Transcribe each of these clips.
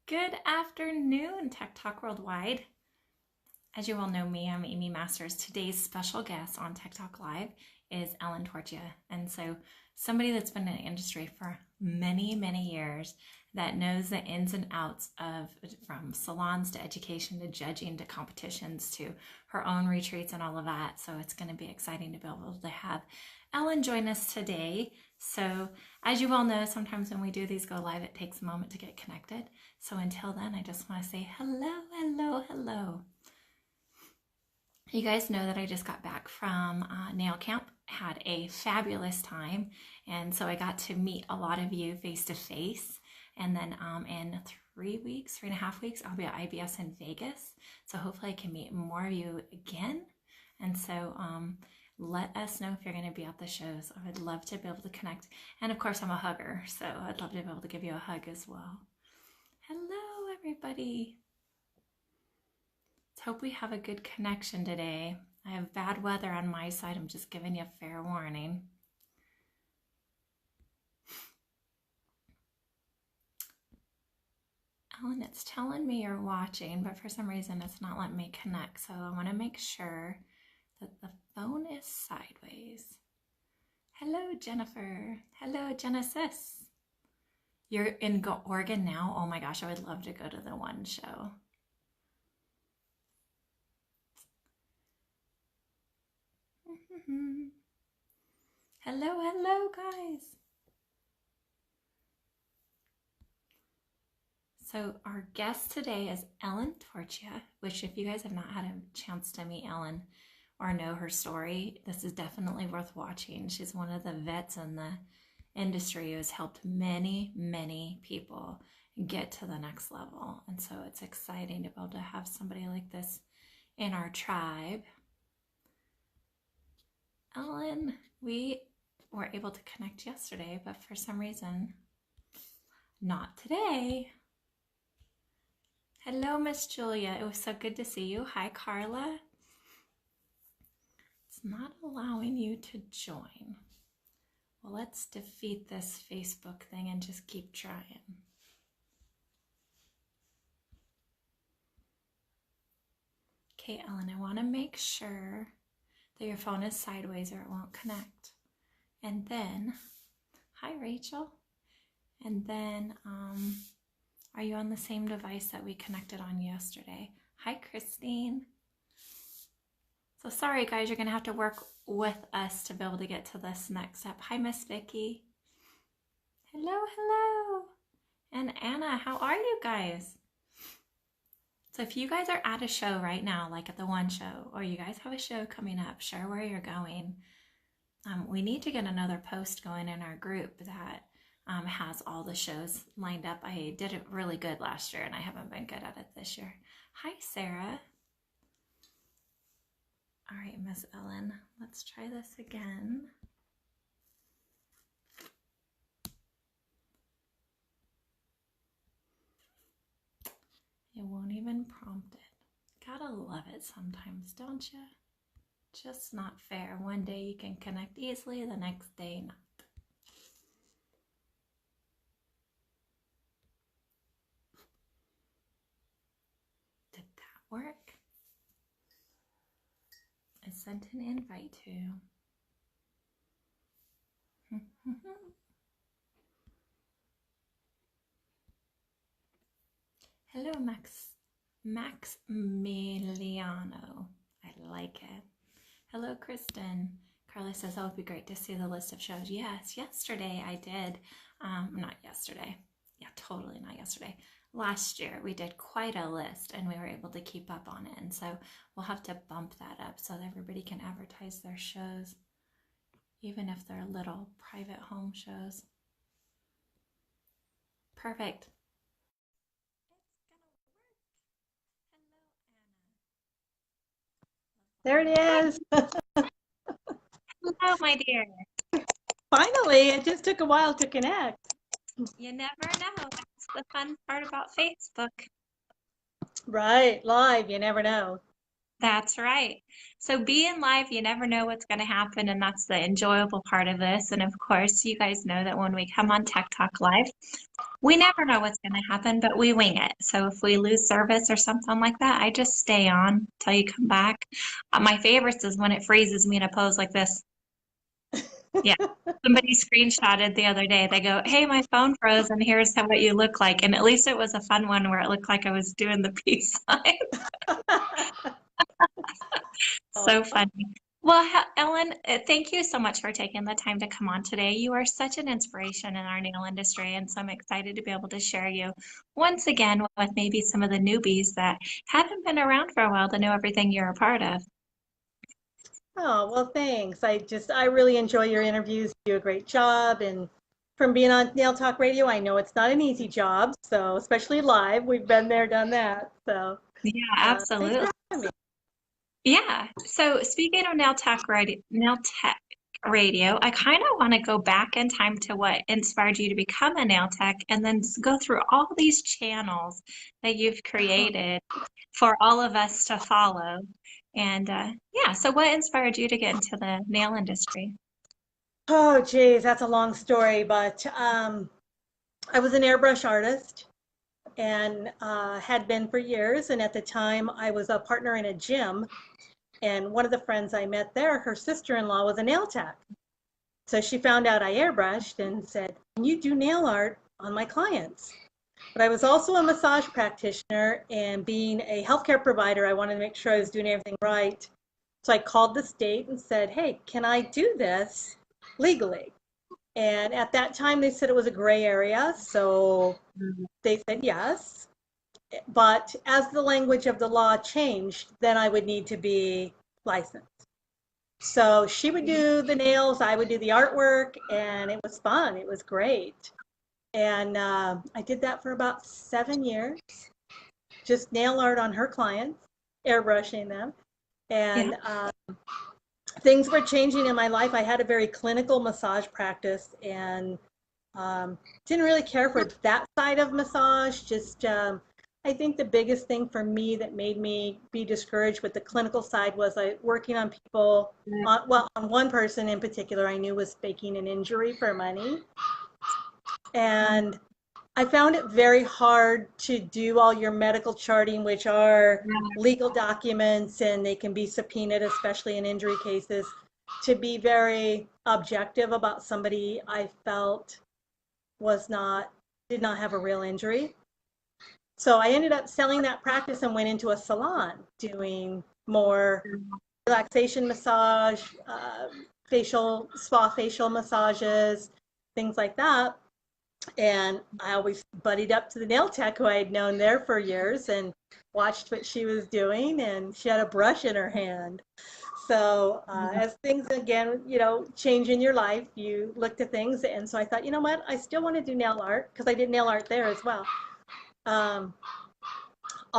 Good afternoon, Tech Talk Worldwide. As you all know me, I'm Amy Masters. Today's special guest on Tech Talk Live is Torchia. And so somebody that's been in the industry for many, many years that knows the ins and outs of from salons to education to judging to competitions to her own retreats and all of that. So it's going to be exciting to be able to have Ellen join us today. So as you all know, sometimes when we do these go live, it takes a moment to get connected. So until then, I just want to say hello, hello, hello. You guys know that I just got back from nail camp, had a fabulous time. And so I got to meet a lot of you face to face. And then in 3.5 weeks, I'll be at IBS in Vegas. So hopefully I can meet more of you again. And so let us know if you're going to be at the shows. I would love to be able to connect. And of course, I'm a hugger, so I'd love to be able to give you a hug as well. Hello, everybody. Let's hope we have a good connection today. I have bad weather on my side. I'm just giving you a fair warning. Ellen, it's telling me you're watching, but for some reason it's not letting me connect. So I want to make sure that the phone is sideways. Hello, Jennifer. Hello, Genesis. You're in Oregon now? Oh my gosh, I would love to go to the one show. Hello, hello, guys. So our guest today is Torchia, which if you guys have not had a chance to meet Ellen or know her story, this is definitely worth watching. She's one of the vets in the industry who has helped many, many people get to the next level. And so it's exciting to be able to have somebody like this in our tribe. Ellen, we were able to connect yesterday, but for some reason, not today. Hello, Miss Julia. It was so good to see you. Hi, Carla. It's not allowing you to join. Well, let's defeat this Facebook thing and just keep trying. Okay, Ellen, I want to make sure that your phone is sideways or it won't connect. And then, hi, Rachel. And then, are you on the same device that we connected on yesterday? Hi, Christine. So sorry, guys, you're going to have to work with us to be able to get to this next step. Hi, Miss Vicky. Hello, hello. And Anna, how are you guys? So if you guys are at a show right now, like at the one show, or you guys have a show coming up, share where you're going. We need to get another post going in our group that has all the shows lined up. I did it really good last year and I haven't been good at it this year. Hi, Sarah. All right, Miss Ellen, let's try this again. It won't even prompt it. Gotta love it sometimes, don't you? Just not fair. One day you can connect easily, the next day not. Did that work? I sent an invite to. Hello, Maximiliano. I like it. Hello, Kristen. Carla says, oh, it'd be great to see the list of shows. Yes, yesterday I did. Not yesterday. Yeah, totally not yesterday. Last year we did quite a list and we were able to keep up on it. And so we'll have to bump that up so that everybody can advertise their shows, even if they're little private home shows. Perfect. There it is. Hello, my dear. Finally, it just took a while to connect. You never know. That's the fun part about Facebook. Right, live, you never know. That's right. So being live, you never know what's going to happen, and that's the enjoyable part of this. And of course, you guys know that when we come on Tech Talk Live, we never know what's going to happen, but we wing it. So if we lose service or something like that, I just stay on till you come back. My favorites is when it freezes me in a pose like this. Yeah. Somebody screenshotted the other day. They go, "Hey, my phone froze, and here's what you look like." And at least it was a fun one where it looked like I was doing the peace sign. So funny. Well, Ellen, thank you so much for taking the time to come on today. You are such an inspiration in our nail industry, and so I'm excited to be able to share you once again with maybe some of the newbies that haven't been around for a while to know everything you're a part of. Oh, well, thanks. I really enjoy your interviews. You do a great job. And from being on Nail Talk Radio, I know it's not an easy job. So, especially live, we've been there, done that. So, Yeah, thanks absolutely. for having me. Yeah. So speaking of Nail Tech Radio, I kind of want to go back in time to what inspired you to become a nail tech and then go through all these channels that you've created for all of us to follow. And yeah, so what inspired you to get into the nail industry? Oh, geez, that's a long story. But I was an airbrush artist and had been for years. And at the time, I was a partner in a gym. And one of the friends I met there, her sister-in-law was a nail tech. So she found out I airbrushed and said, "Can you do nail art on my clients?" But I was also a massage practitioner, and being a healthcare provider, I wanted to make sure I was doing everything right. So I called the state and said, "Hey, can I do this legally?" And at that time, they said it was a gray area. So they said yes. But as the language of the law changed, then I would need to be licensed. So she would do the nails, I would do the artwork, and it was fun. It was great. And I did that for about 7 years, just nail art on her clients, airbrushing them. Yeah. And things were changing in my life. I had a very clinical massage practice and didn't really care for that side of massage. Just, I think the biggest thing for me that made me be discouraged with the clinical side was working on people, on one person in particular I knew was faking an injury for money. And I found it very hard to do all your medical charting, which are legal documents and they can be subpoenaed, especially in injury cases, to be very objective about somebody I felt did not have a real injury. So I ended up selling that practice and went into a salon doing more relaxation massage, spa facial massages, things like that. And I always buddied up to the nail tech who I had known there for years and watched what she was doing. And she had a brush in her hand. So as things again, change in your life, you look to things. And so I thought, you know what, I still want to do nail art because I did nail art there as well. I'll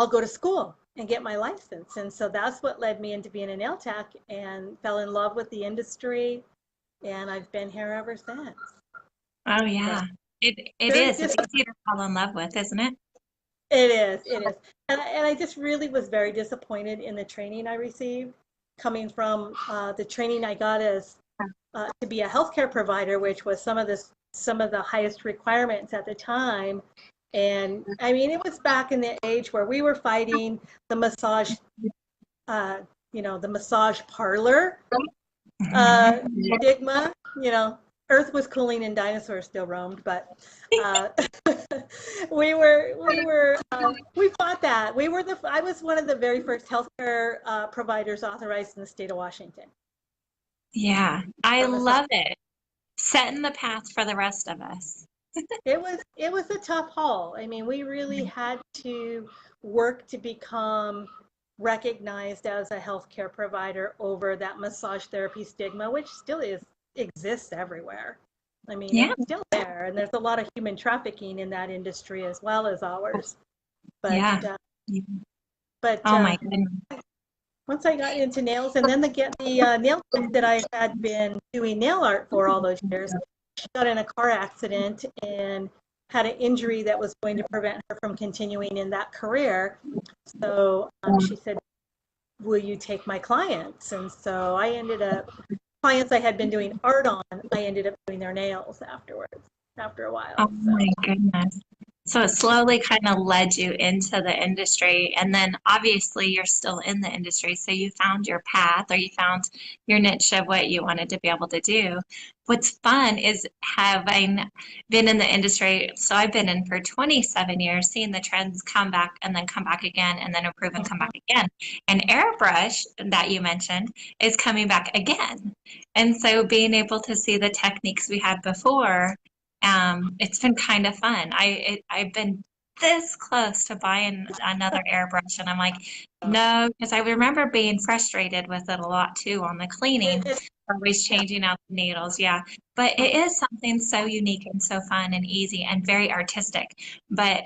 go to school and get my license. And so that's what led me into being a nail tech and fell in love with the industry. And I've been here ever since. Oh yeah. So, It is. It's easy to fall in love with, isn't it? it is. It is. And I just really was very disappointed in the training I received, coming from the training I got as to be a healthcare provider, which was some of the highest requirements at the time. And I mean, it was back in the age where we were fighting the massage, the massage parlor stigma. Earth was cooling and dinosaurs still roamed, but we fought that. I was one of the very first healthcare providers authorized in the state of Washington. Yeah, I love it. Setting the path for the rest of us. It was a tough haul. I mean, we really had to work to become recognized as a healthcare provider over that massage therapy stigma, which still exists everywhere. I mean, Yeah. it's still there, and there's a lot of human trafficking in that industry as well as ours. But Yeah. oh my goodness. Once I got into nails, and then the nail tech that I had been doing nail art for all those years, she got in a car accident and had an injury that was going to prevent her from continuing in that career. So she said, will you take my clients? And so I ended up, clients I had been doing art on, I ended up doing their nails afterwards, after a Oh while. So my goodness. So it slowly kind of led you into the industry. And then obviously you're still in the industry. So you found your path or you found your niche of what you wanted to be able to do. What's fun is having been in the industry. So I've been in for 27 years, seeing the trends come back and then come back again and then improve and come back again. And airbrush that you mentioned is coming back again. And so being able to see the techniques we had before, it's been kind of fun. I've been this close to buying another airbrush, and I'm like, no, because I remember being frustrated with it a lot too on the cleaning, it, always changing out the needles. Yeah, but it is something so unique and so fun and easy and very artistic. But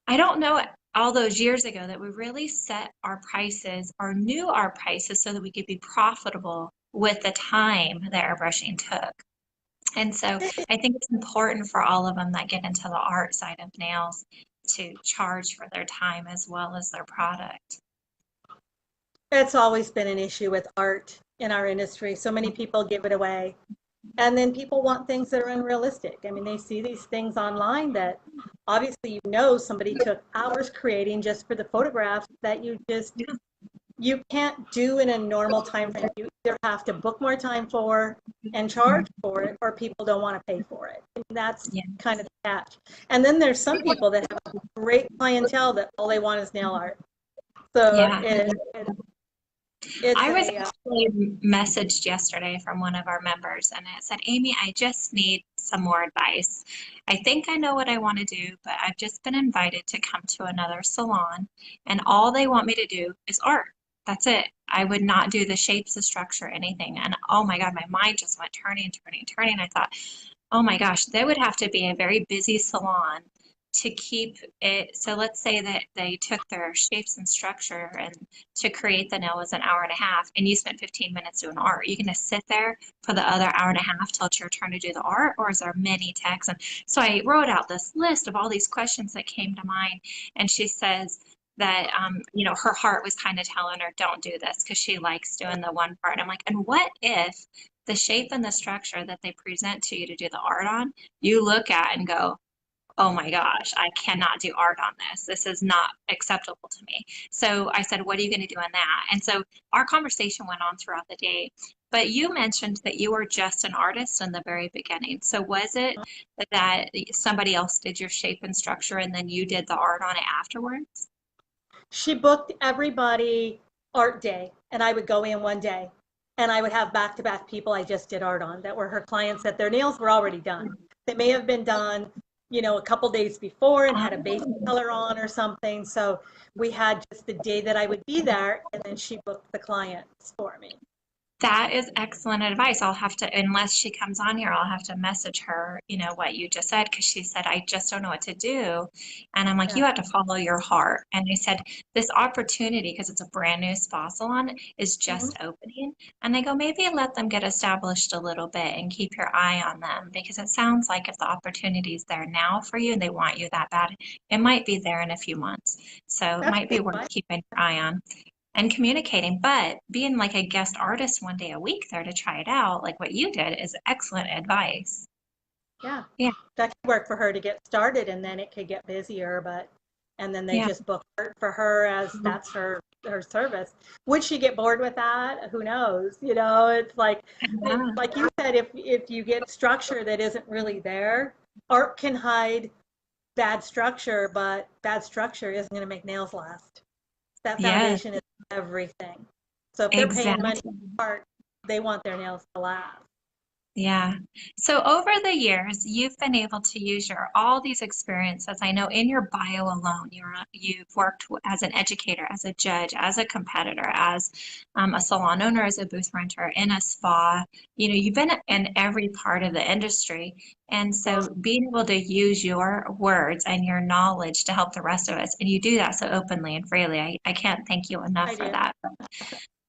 I don't know all those years ago that we really set our prices or knew our prices so that we could be profitable with the time that airbrushing took. And so I think it's important for all of them that get into the art side of nails to charge for their time as well as their product. it's always been an issue with art in our industry. So many people give it away. And then people want things that are unrealistic. I mean, they see these things online that obviously somebody took hours creating just for the photographs that you can't do in a normal time frame. You either have to book more time for and charge for it, or people don't want to pay for it. And that's Yeah. kind of the catch. And then there's some people that have a great clientele that all they want is nail art. So Yeah. it's I was a actually messaged yesterday from one of our members and it said, Amy, I just need some more advice. I think I know what I want to do, but I've just been invited to come to another salon and all they want me to do is art. That's it. I would not do the shapes, the structure, anything. And oh my God, my mind just went turning, turning, turning. I thought, oh my gosh, that would have to be a very busy salon to keep it. So let's say that they took their shapes and structure and to create the nail was an hour and a half and you spent 15 minutes doing art. Are you going to sit there for the other hour and a half till it's your turn to do the art, or is there many texts? And so I wrote out this list of all these questions that came to mind. And she says that, her heart was kind of telling her, don't do this because she likes doing the one part. I'm like, and what if the shape and the structure that they present to you to do the art on, you look at and go, oh my gosh, I cannot do art on this. This is not acceptable to me. So I said, what are you going to do on that? And so our conversation went on throughout the day. But you mentioned that you were just an artist in the very beginning. So was it that somebody else did your shape and structure and then you did the art on it afterwards? She booked everybody art day, and I would go in one day, and I would have back-to-back people I just did art on that were her clients that their nails were already done. They may have been done, a couple days before and had a base color on or something. So we had just the day that I would be there, and then she booked the clients for me. That is excellent advice. I'll have to, unless she comes on here, I'll have to message her, what you just said, because she said, I just don't know what to do. And I'm like, Yeah. you have to follow your heart. And I said, this opportunity, because it's a brand new spa salon, is Mhm. just opening. And they go, maybe let them get established a little bit and keep your eye on them, because it sounds like if the opportunity is there now for you and they want you that bad, it might be there in a few months. So it That's might be great worth advice. keeping your eye on and communicating, but being like a guest artist one day a week there to try it out, like what you did, is excellent advice. Yeah. Yeah, That could work for her to get started, and then it could get busier, and then they yeah, just book art for her as that's her service. Would she get bored with that? Who knows? It's yeah, like you said, if you get structure that isn't really there, art can hide bad structure, but bad structure isn't going to make nails last. That yeah, foundation is everything. So if they're paying money exactly. for art, they want their nails to last. Yeah. So over the years, you've been able to use your all these experiences. I know in your bio alone, you've worked as an educator, as a judge, as a competitor, as a salon owner, as a booth renter, in a spa. You've been in every part of the industry. And so being able to use your words and your knowledge to help the rest of us, and you do that so openly and freely. I can't thank you enough I for do. that.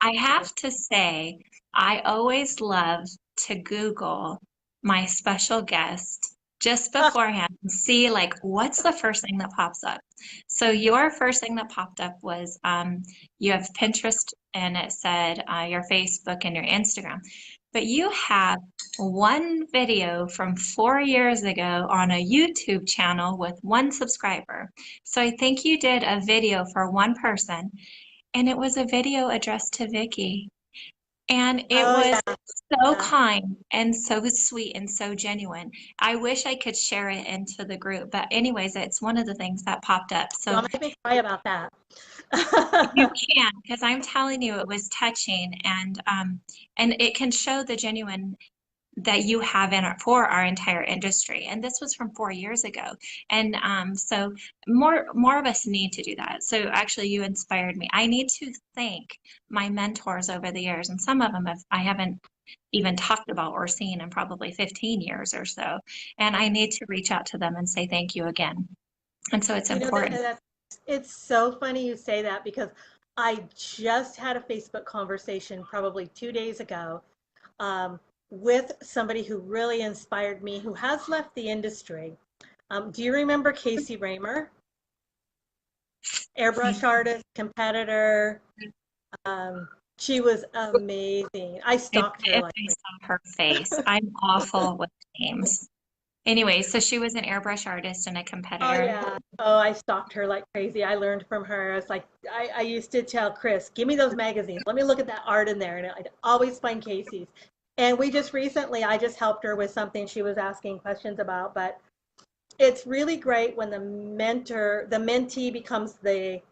I have to say, I always love to Google my special guest just beforehand and see like what's the first thing that pops up. So your first thing that popped up was you have Pinterest and it said your Facebook and your Instagram, but you have one video from 4 years ago on a YouTube channel with one subscriber. So I think you did a video for one person, and it was a video addressed to Vicky. And it Oh was yeah, so yeah. kind and so sweet and so genuine. I wish I could share it into the group, but anyways, it's one of the things that popped up. So Don't make me cry about that. you can, because I'm telling you, it was touching, and it can show the genuine that you have in for our entire industry. And this was from 4 years ago. And so more of us need to do that. So actually you inspired me. I need to thank my mentors over the years. And some of them I haven't even talked about or seen in probably 15 years or so. And I need to reach out to them and say thank you again. And so it's You know important. it's so funny you say that because I just had a Facebook conversation probably 2 days ago um, with somebody who really inspired me, who has left the industry. Do you remember Casey Raymer? Airbrush artist, competitor. She was amazing. I stalked her If like I crazy. saw her face, I'm awful with names. Anyway, so she was an airbrush artist and a Oh competitor. yeah. Oh, I stalked her like crazy. I learned from her. I was like, I used to tell Chris, give me those magazines. Let me look at that art in there. And I'd always find Casey's. And we just recently, I just helped her with something she was asking questions about. But it's really great when the mentee becomes the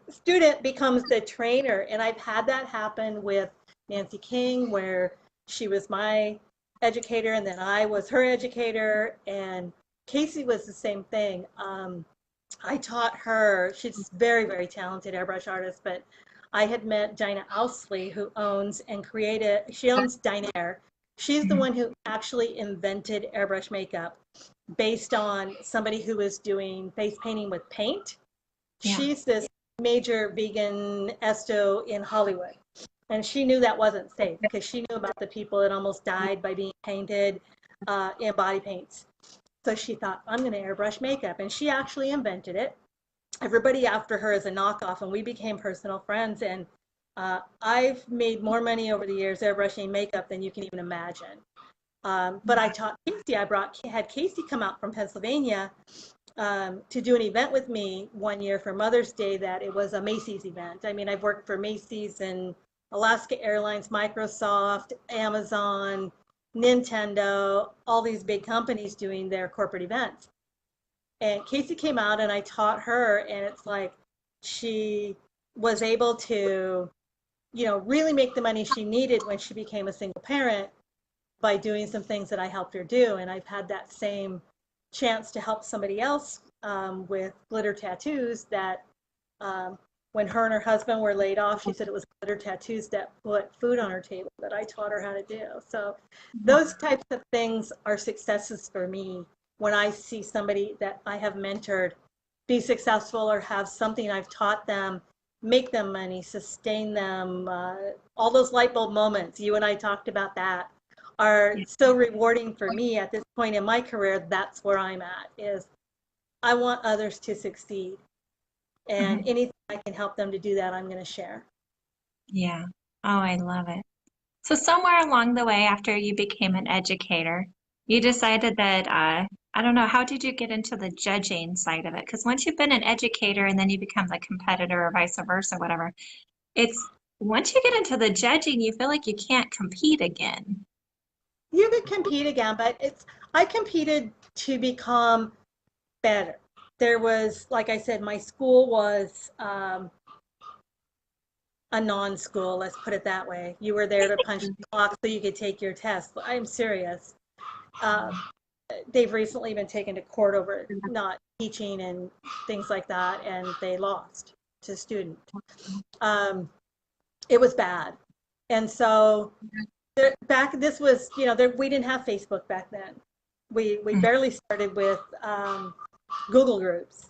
student becomes the trainer. And I've had that happen with Nancy King, where she was my educator and then I was her educator. And Casey was the same thing. I taught her, she's very, very talented airbrush artist, but I had met Dinah Owsley, who owns and created, she owns Dinair. She's the Mhm. one who actually invented airbrush makeup based on somebody who was doing face painting with paint. Yeah. She's this major vegan esto in Hollywood. And she knew that wasn't safe because she knew about the people that almost died by being painted in body paints. So she thought, I'm going to airbrush makeup. And she actually invented it. Everybody after her is a knockoff, and we became personal friends. And I've made more money over the years airbrushing makeup than you can even imagine. But I taught Casey, had Casey come out from Pennsylvania to do an event with me one year for Mother's Day that it was a Macy's event. I mean, I've worked for Macy's and Alaska Airlines, Microsoft, Amazon, Nintendo, all these big companies doing their corporate events. And Casey came out and I taught her, and it's like she was able to, really make the money she needed when she became a single parent by doing some things that I helped her do. And I've had that same chance to help somebody else with glitter tattoos that when her and her husband were laid off, she said it was glitter tattoos that put food on her table that I taught her how to do. So those types of things are successes for me when I see somebody that I have mentored be successful or have something I've taught them make them money, sustain them. All those light bulb moments, you and I talked about that, are so rewarding for me at this point in my career. That's where I'm at, is I want others to succeed. And Mhm. anything I can help them to do that, I'm going to share. Yeah. Oh, I love it. So somewhere along the way, after you became an educator, you decided that, I don't know, how did you get into the judging side of it? Because once you've been an educator and then you become a competitor or vice versa, whatever, it's once you get into the judging, you feel like you can't compete again. You could compete again, but I competed to become better. There was, like I said, my school was a non-school, let's put it that way. You were there to punch the clock so you could take your test. But I'm serious. Uh, they've recently been taken to court over not teaching and things like that, and they lost to a student. Um, it was bad. And so this was, we didn't have Facebook back then. We Mhm. barely started with Google groups.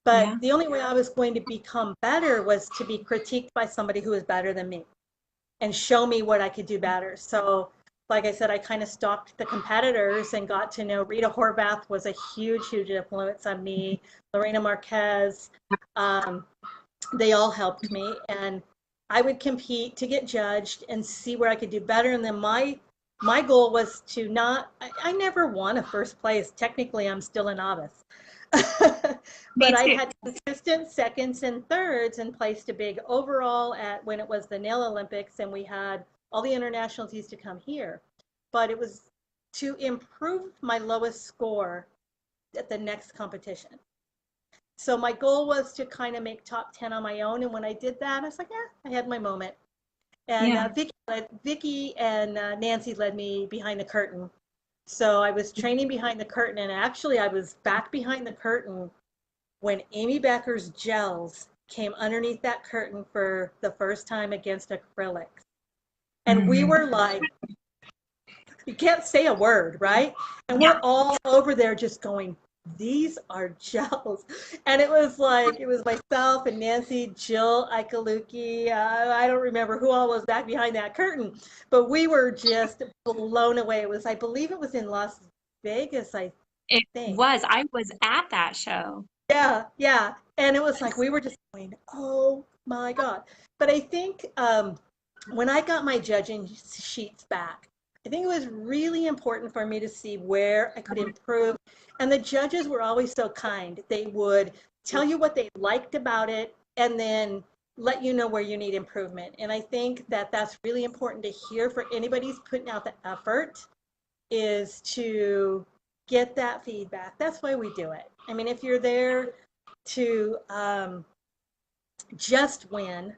But Yeah. the only way I was going to become better was to be critiqued by somebody who was better than me and show me what I could do better. So like I said, I kind of stalked the competitors and got to know Rita Horvath was a huge, huge influence on me. Lorena Marquez, um, they all helped me, and I would compete to get judged and see where I could do better. And then my goal was to not. I never won a first place. Technically, I'm still a novice, Me but I too. had consistent seconds and thirds and placed a big overall at when it was the Nail Olympics, and we had all the internationals used to come here. But it was to improve my lowest score at the next competition. So my goal was to kind of make top 10 on my own. And when I did that, I was like, yeah, I had my moment. And Yeah. Vicky and Nancy led me behind the curtain. So I was training behind the curtain. And actually, I was back behind the curtain when Amy Becker's gels came underneath that curtain for the first time against acrylics. And we Hmm. were like, you can't say a word, right? And Yeah. we're all over there just going, these are gels. And it was like, it was myself and Nancy, Jill Ikaluki. I don't remember who all was back behind that curtain, but we were just blown away. It was, I believe it was in Las Vegas, I It think. was. I was at that show. Yeah, yeah. And it was like, we were just going, oh my God. But I think when I got my judging sheets back, I think it was really important for me to see where I could improve. And the judges were always so kind. They would tell you what they liked about it and then let you know where you need improvement. And I think that that's really important to hear for anybody who's putting out the effort is to get that feedback. That's why we do it. I mean, if you're there to just win,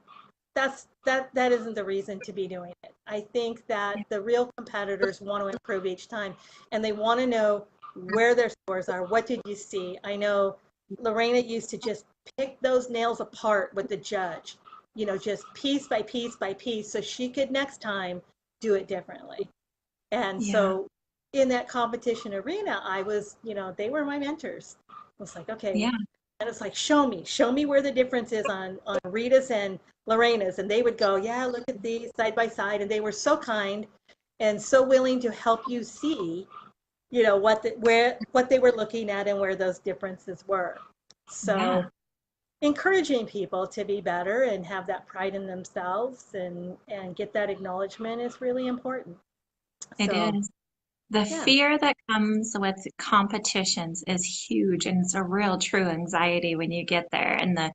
that isn't the reason to be doing it. I think that the real competitors want to improve each time, and they want to know where their scores are. What did you see? I know Lorena used to just pick those nails apart with the judge, just piece by piece by piece, so she could next time do it differently. And Yeah. so in that competition arena, I was, they were my mentors. I was like, okay. Yeah. And it's like, show me where the difference is on Rita's and Lorena's. And they would go, yeah, look at these side by side. And they were so kind and so willing to help you see, what they were looking at and where those differences were. Yeah. So encouraging people to be better and have that pride in themselves and get that acknowledgement is really important. It So is. The yeah. fear that comes with competitions is huge, and it's a real true anxiety when you get there and the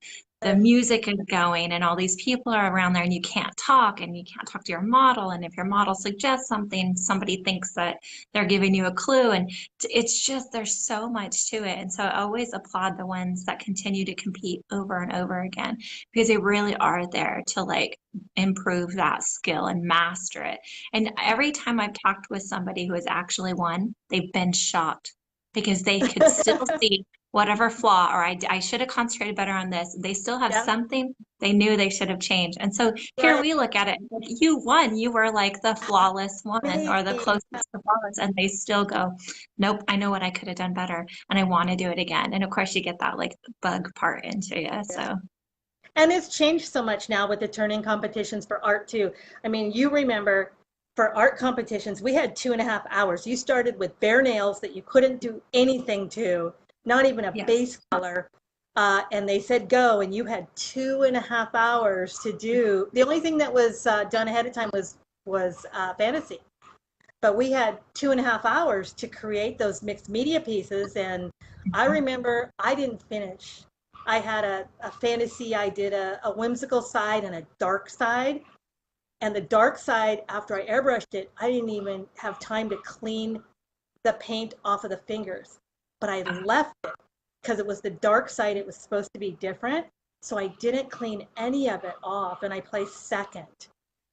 music is going and all these people are around there and you can't talk to your model, and if your model suggests something, somebody thinks that they're giving you a clue, and it's just there's so much to it. And so I always applaud the ones that continue to compete over and over again because they really are there to like improve that skill and master it. And every time I've talked with somebody who has actually won, they've been shocked because they could still see whatever flaw, or I should have concentrated better on this. They still have Yeah, something they knew they should have changed. And so here right. we look at it, like, you won. You were like the flawless one or the Maybe. closest to flawless. And they still go, nope, I know what I could have done better. And I want to do it again. And of course, you get that like bug part into you. Yeah. So, And it's changed so much now with the turning competitions for art too. I mean, you remember for art competitions, we had 2.5 hours. You started with bare nails that you couldn't do anything to, not even a yes. base color. And they said go, and you had 2.5 hours to do. The only thing that was done ahead of time was fantasy. But we had 2.5 hours to create those mixed media pieces. And I remember I didn't finish. I had a fantasy, I did a whimsical side and a dark side. And the dark side, after I airbrushed it, I didn't even have time to clean the paint off of the fingers. But I left it because it was the dark side, it was supposed to be different. So I didn't clean any of it off and I placed second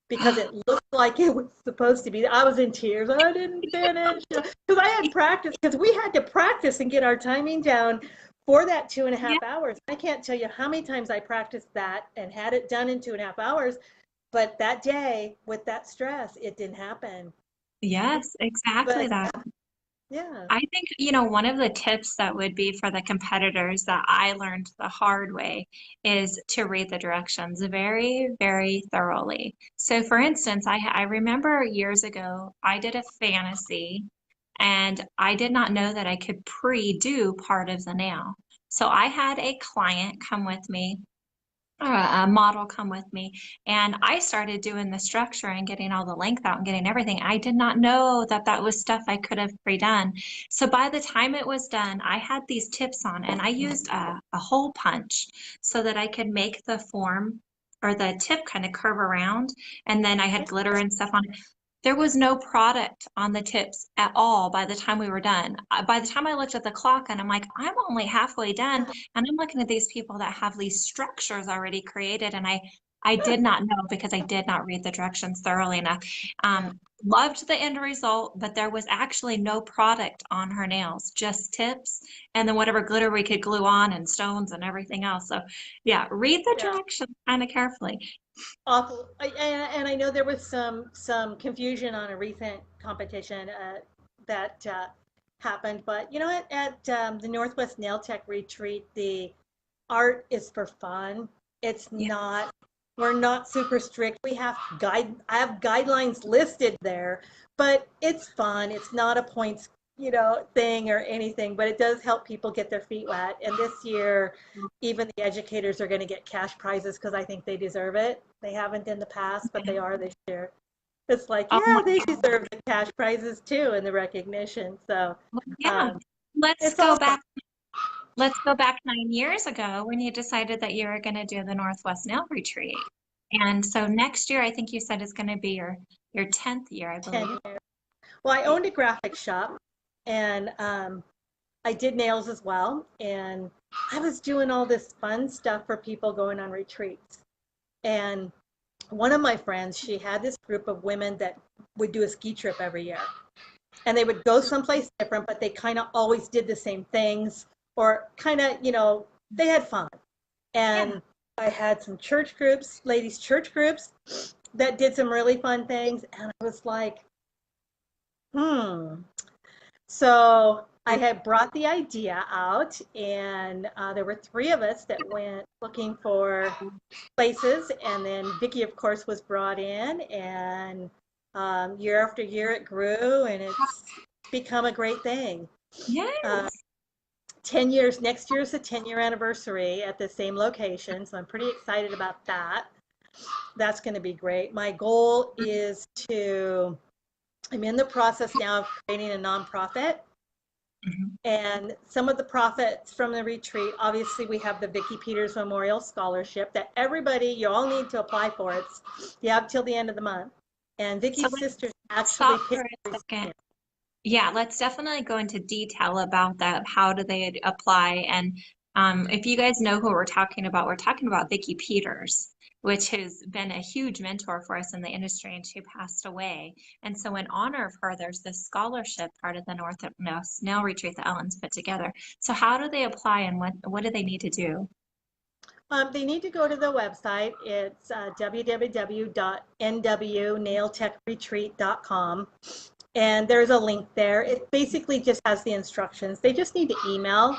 because it looked like it was supposed to be. I was in tears. I didn't finish because I had practice because we had to practice and get our timing down for that two and a Yeah. half hours. I can't tell you how many times I practiced that and had it done in 2.5 hours. But that day with that stress, it didn't happen. Yes, exactly But that. Yeah. I think, one of the tips that would be for the competitors that I learned the hard way is to read the directions very, very thoroughly. So, for instance, I remember years ago, I did a fantasy and I did not know that I could pre-do part of the nail. So, I had a client come with me, a model come with me, and I started doing the structure and getting all the length out and getting everything. I did not know that that was stuff I could have pre-done. So by the time it was done, I had these tips on, and I used a hole punch so that I could make the form or the tip kind of curve around, and then I had glitter and stuff on it. There was no product on the tips at all by the time we were done. By the time I looked at the clock and I'm like, I'm only halfway done. And I'm looking at these people that have these structures already created. And I did not know because I did not read the directions thoroughly enough. Yeah. Loved the end result, but there was actually no product on her nails, just tips and then whatever glitter we could glue on and stones and everything else. So yeah, read the Yeah. directions kind of carefully. Awful. And I know there was some confusion on a recent competition that happened, but you know what? At the Northwest Nail Tech Retreat, the art is for fun. It's Yeah. not. We're not super strict. I have guidelines listed there, but it's fun. It's not a points, thing or anything, but it does help people get their feet wet. And this year, even the educators are going to get cash prizes because I think they deserve it. They haven't in the past, but they are this year. It's like, Oh yeah, my they God. deserve the cash prizes too and the recognition. So Yeah. um, Let's it's go all fun. back. Let's go back 9 years ago when you decided that you were going to do the Northwest Nail Retreat. And so next year, I think you said is going to be your 10th year, I 10 believe. years. Well, I owned a graphic shop and I did nails as well. And I was doing all this fun stuff for people going on retreats. And one of my friends, she had this group of women that would do a ski trip every year. And they would go someplace different, but they kind of always did the same things or kind of, they had fun. Yeah. And I had some church groups, ladies' church groups that did some really fun things. And I was like, hmm. So I had brought the idea out, and there were three of us that went looking for places. And then Vicky, of course, was brought in, and year after year it grew, and it's become a great thing. Uh, Yes. 10 years, next year is the 10-year anniversary at the same location, so I'm pretty excited about that. That's going to be great. My goal is I'm in the process now of creating a nonprofit. Mhm. And some of the profits from the retreat, obviously, we have the Vicki Peters Memorial Scholarship that everybody, you all need to apply for. You have till the end of the month. And So Vicky's let's sisters actually stop picked for a the second. recipient. Yeah, let's definitely go into detail about that. How do they apply? And if you guys know who we're talking about Vicki Peters, which has been a huge mentor for us in the industry, and she passed away. And so, in honor of her, there's this scholarship part of the North no, Snail Retreat that Ellen's put together. So, how do they apply, and what do they need to do? They need to go to the website. It's www.nwnailtechretreat.com. And there's a link there. It basically just has the instructions. They just need to email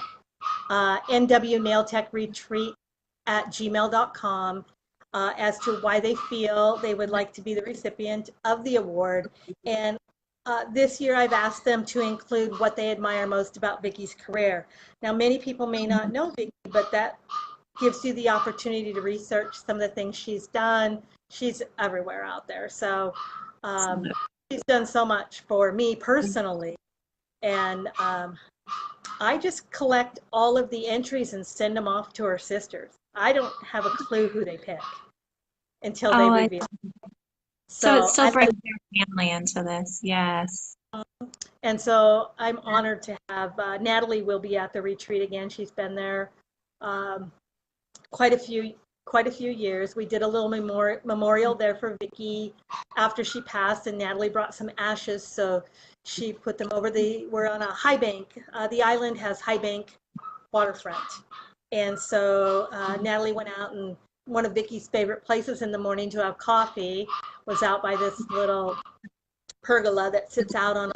nwnailtechretreat@gmail.com as to why they feel they would like to be the recipient of the award. And this year I've asked them to include what they admire most about Vicky's career. Now, many people may not know Vicky, but that gives you the opportunity to research some of the things she's done. She's everywhere out there. So she's done so much for me personally. And I just collect all of the entries and send them off to her sisters. I don't have a clue who they pick until they Oh, reveal. so it So still brings their family into this. Yes. I'm honored to have Natalie will be at the retreat again. She's been there um, quite a few years. We did a little memorial there for Vicki after she passed, and Natalie brought some ashes, so she put them over we're on a high bank. The island has high bank waterfront, and so Natalie went out, and one of Vicky's favorite places in the morning to have coffee was out by this little pergola that sits out on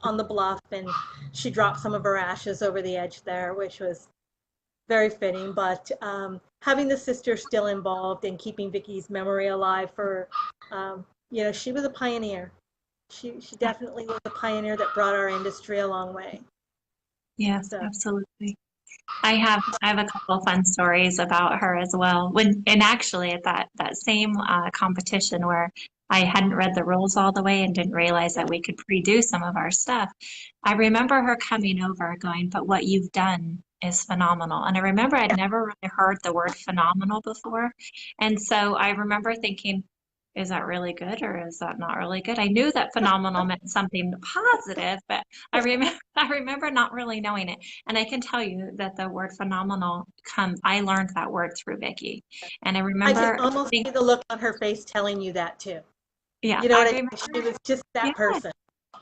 on the bluff, and she dropped some of her ashes over the edge there, which was very fitting. But having the sister still involved in keeping Vicky's memory alive she was a pioneer. She definitely was a pioneer that brought our industry a long way. Yes, So absolutely. I have a couple of fun stories about her as well. And actually at that same competition where I hadn't read the rules all the way and didn't realize that we could pre-do some of our stuff, I remember her coming over going, "But what you've done is phenomenal." And I remember I'd never really heard the word phenomenal before. And so I remember thinking, is that really good or is that not really good? I knew that phenomenal meant something positive, but I remember not really knowing it. And I can tell you that the word phenomenal I learned that word through Vicky. And I I can remember almost see the look on her face telling you that too. yeah, You know I what I mean? remember, She was just that yeah, person.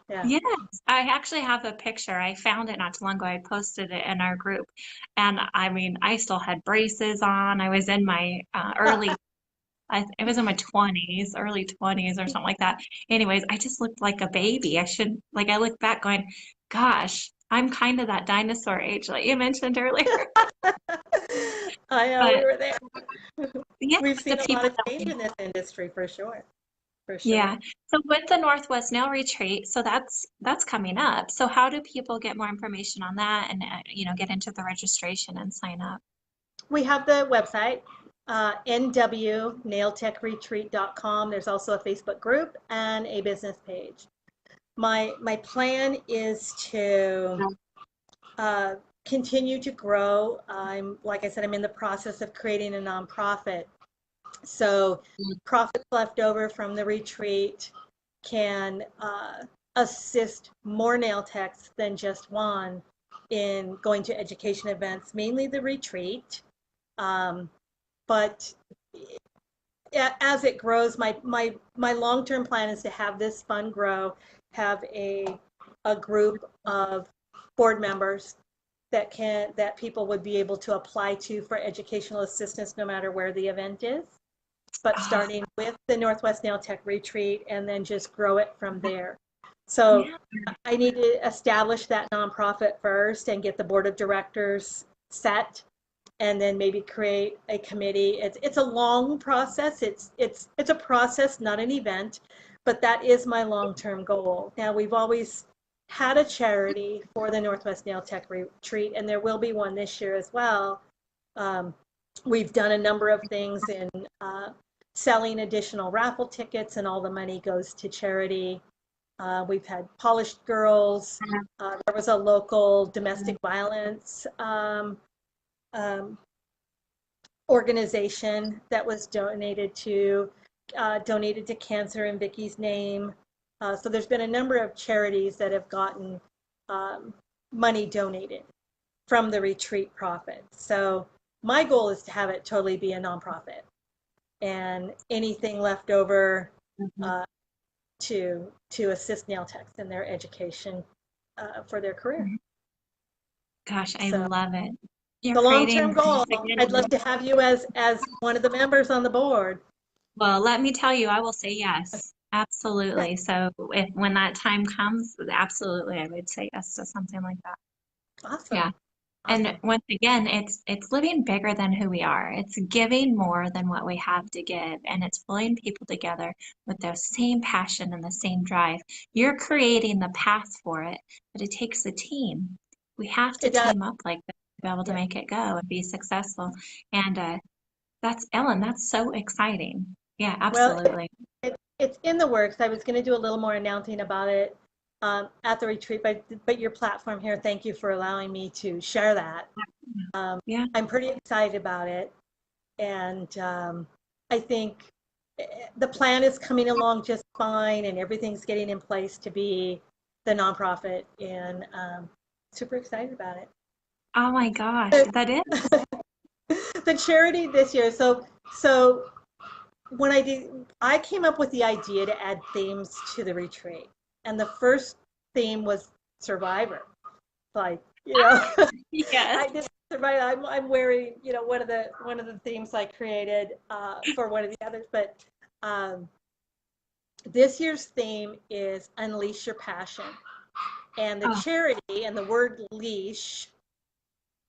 Yeah. yes. I actually have a picture. I found it not too long ago. I posted it in our group. And I mean, I still had braces on. I was in my it was in my 20s, early 20s or something like that. Anyways, I just looked like a baby. I look back going, gosh, I'm kind of that dinosaur age that you mentioned earlier. I know, we But were there. yeah, We've the seen a lot people of don't change know. in this industry for sure. For Yeah. sure. So with the Northwest Nail Retreat, so that's coming up. So how do people get more information on that and get into the registration and sign up? We have the website, nwnailtechretreat.com. There's also a Facebook group and a business page. My plan is to uh, continue to grow. Like I said, I'm in the process of creating a nonprofit. So profits left over from the retreat can assist more nail techs than just one in going to education events, mainly the retreat. But as it grows, my long-term plan is to have this fund grow, have a group of board members that people would be able to apply to for educational assistance no matter where the event is, but Oh, starting with the Northwest Nail Tech Retreat and then just grow it from there. So yeah. I need to establish that nonprofit first and get the board of directors set, and then maybe create a committee. It's a long process. It's a process, not an event, but that is my long-term goal. Now, we've always had a charity for the Northwest Nail Tech Retreat, and there will be one this year as well. Um, we've done a number of things in selling additional raffle tickets, and all the money goes to charity. We've had Polished Girls. There was a local domestic violence um, organization that was donated to cancer in Vicky's name. So there's been a number of charities that have gotten um, money donated from the retreat profits. So my goal is to have it totally be a nonprofit, and anything left over Mhm. uh, to assist nail techs in their education for their career. Gosh, I So love it. You're the long-term creating, goal, once I'd again, love to have you as one of the members on the board. well, let me tell you, I will say yes. Absolutely. So when that time comes, absolutely, I would say yes to something like that. Yeah. Awesome. And Awesome. once again, it's living bigger than who we are. It's giving more than what we have to give, and it's pulling people together with the same passion and the same drive. You're creating the path for it, but it takes a team. We have to It does. team up like that to be able to Yeah. make it go and be successful. And that's Ellen, that's so exciting. Yeah, Well, absolutely. it's in the works. I was going to do a little more announcing about it at the retreat, but your platform here, thank you for allowing me to share that. Um, Yeah. I'm pretty excited about it, and I think the plan is coming along just fine, and everything's getting in place to be the nonprofit, and super excited about it. Oh my gosh, that is. The charity this year. So when I came up with the idea to add themes to the retreat, and the first theme was Survivor. Like, Yes. I did Survivor. I'm wearing, one of the themes I created for one of the others, but um, This year's theme is Unleash Your Passion. And the Oh, charity, and the word leash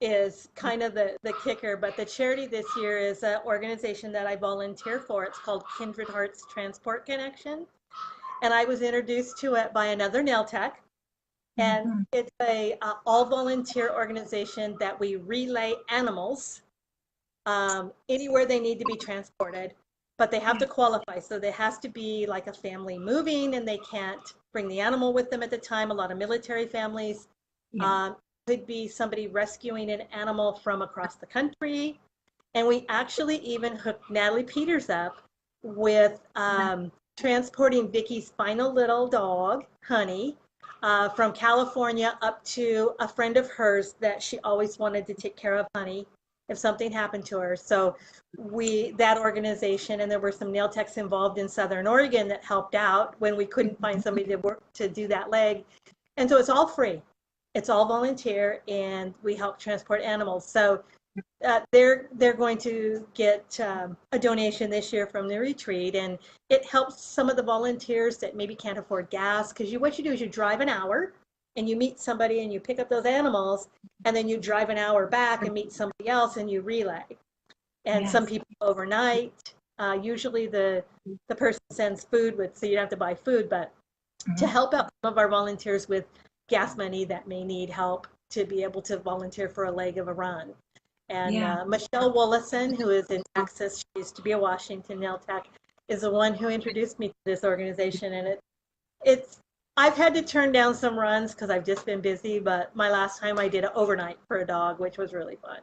is kind of the kicker, but the charity this year is an organization that I volunteer for. It's called Kindred Hearts Transport Connection. And I was introduced to it by another nail tech. And mhm. it's a all volunteer organization that we relay animals anywhere they need to be transported, but they have Yeah, to qualify. So there has to be like a family moving, and they can't bring the animal with them at the time. A lot of military families. yeah, Um, could be somebody rescuing an animal from across the country. And we actually even hooked Natalie Peters up with yeah, transporting Vicky's final little dog, Honey, from California up to a friend of hers that she always wanted to take care of Honey if something happened to her. So that organization, and there were some nail techs involved in Southern Oregon that helped out when we couldn't find somebody to work to do that leg. And so it's all free. It's all volunteer, and we help transport animals. So they're going to get a donation this year from the retreat, and it helps some of the volunteers that maybe can't afford gas, because what you do is you drive an hour and you meet somebody and you pick up those animals, and then you drive an hour back and meet somebody else and you relay. And some yes. people overnight. Usually the person sends food with, so you don't have to buy food, but to Mhm. help out some of our volunteers with gas money that may need help to be able to volunteer for a leg of a run. And Yeah. Michelle Wollison, who is in Texas, she used to be a Washington nail tech, is the one who introduced me to this organization. And it's I've had to turn down some runs because I've just been busy. But my last time I did it overnight for a dog, which was really fun.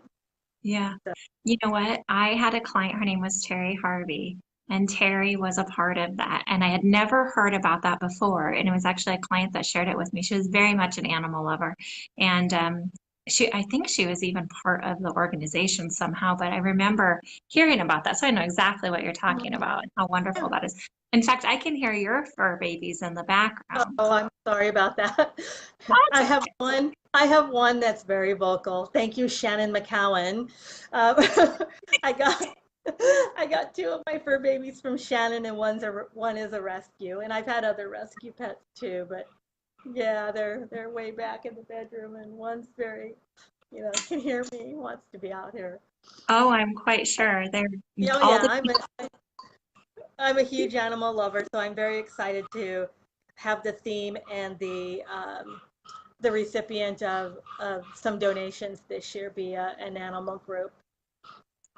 Yeah. So, You know what? I had a client, her name was Terry Harvey, and Terry was a part of that. And I had never heard about that before. And it was actually a client that shared it with me. She was very much an animal lover. And I think she was even part of the organization somehow, but I remember hearing about that. So I know exactly what you're talking about and how wonderful yeah. that is. In fact, I can hear your fur babies in the background. Oh, I'm sorry about that. That's I have okay. one. I have one that's very vocal. Thank you, Shannon McCowan. I got I got two of my fur babies from Shannon, and one is a rescue. And I've had other rescue pets too, but yeah, they're way back in the bedroom, and one's very, can hear me, wants to be out here. Oh, I'm quite sure. They're Yeah, oh all yeah, the I'm a huge animal lover, so I'm very excited to have the theme and the recipient of some donations this year be an animal group.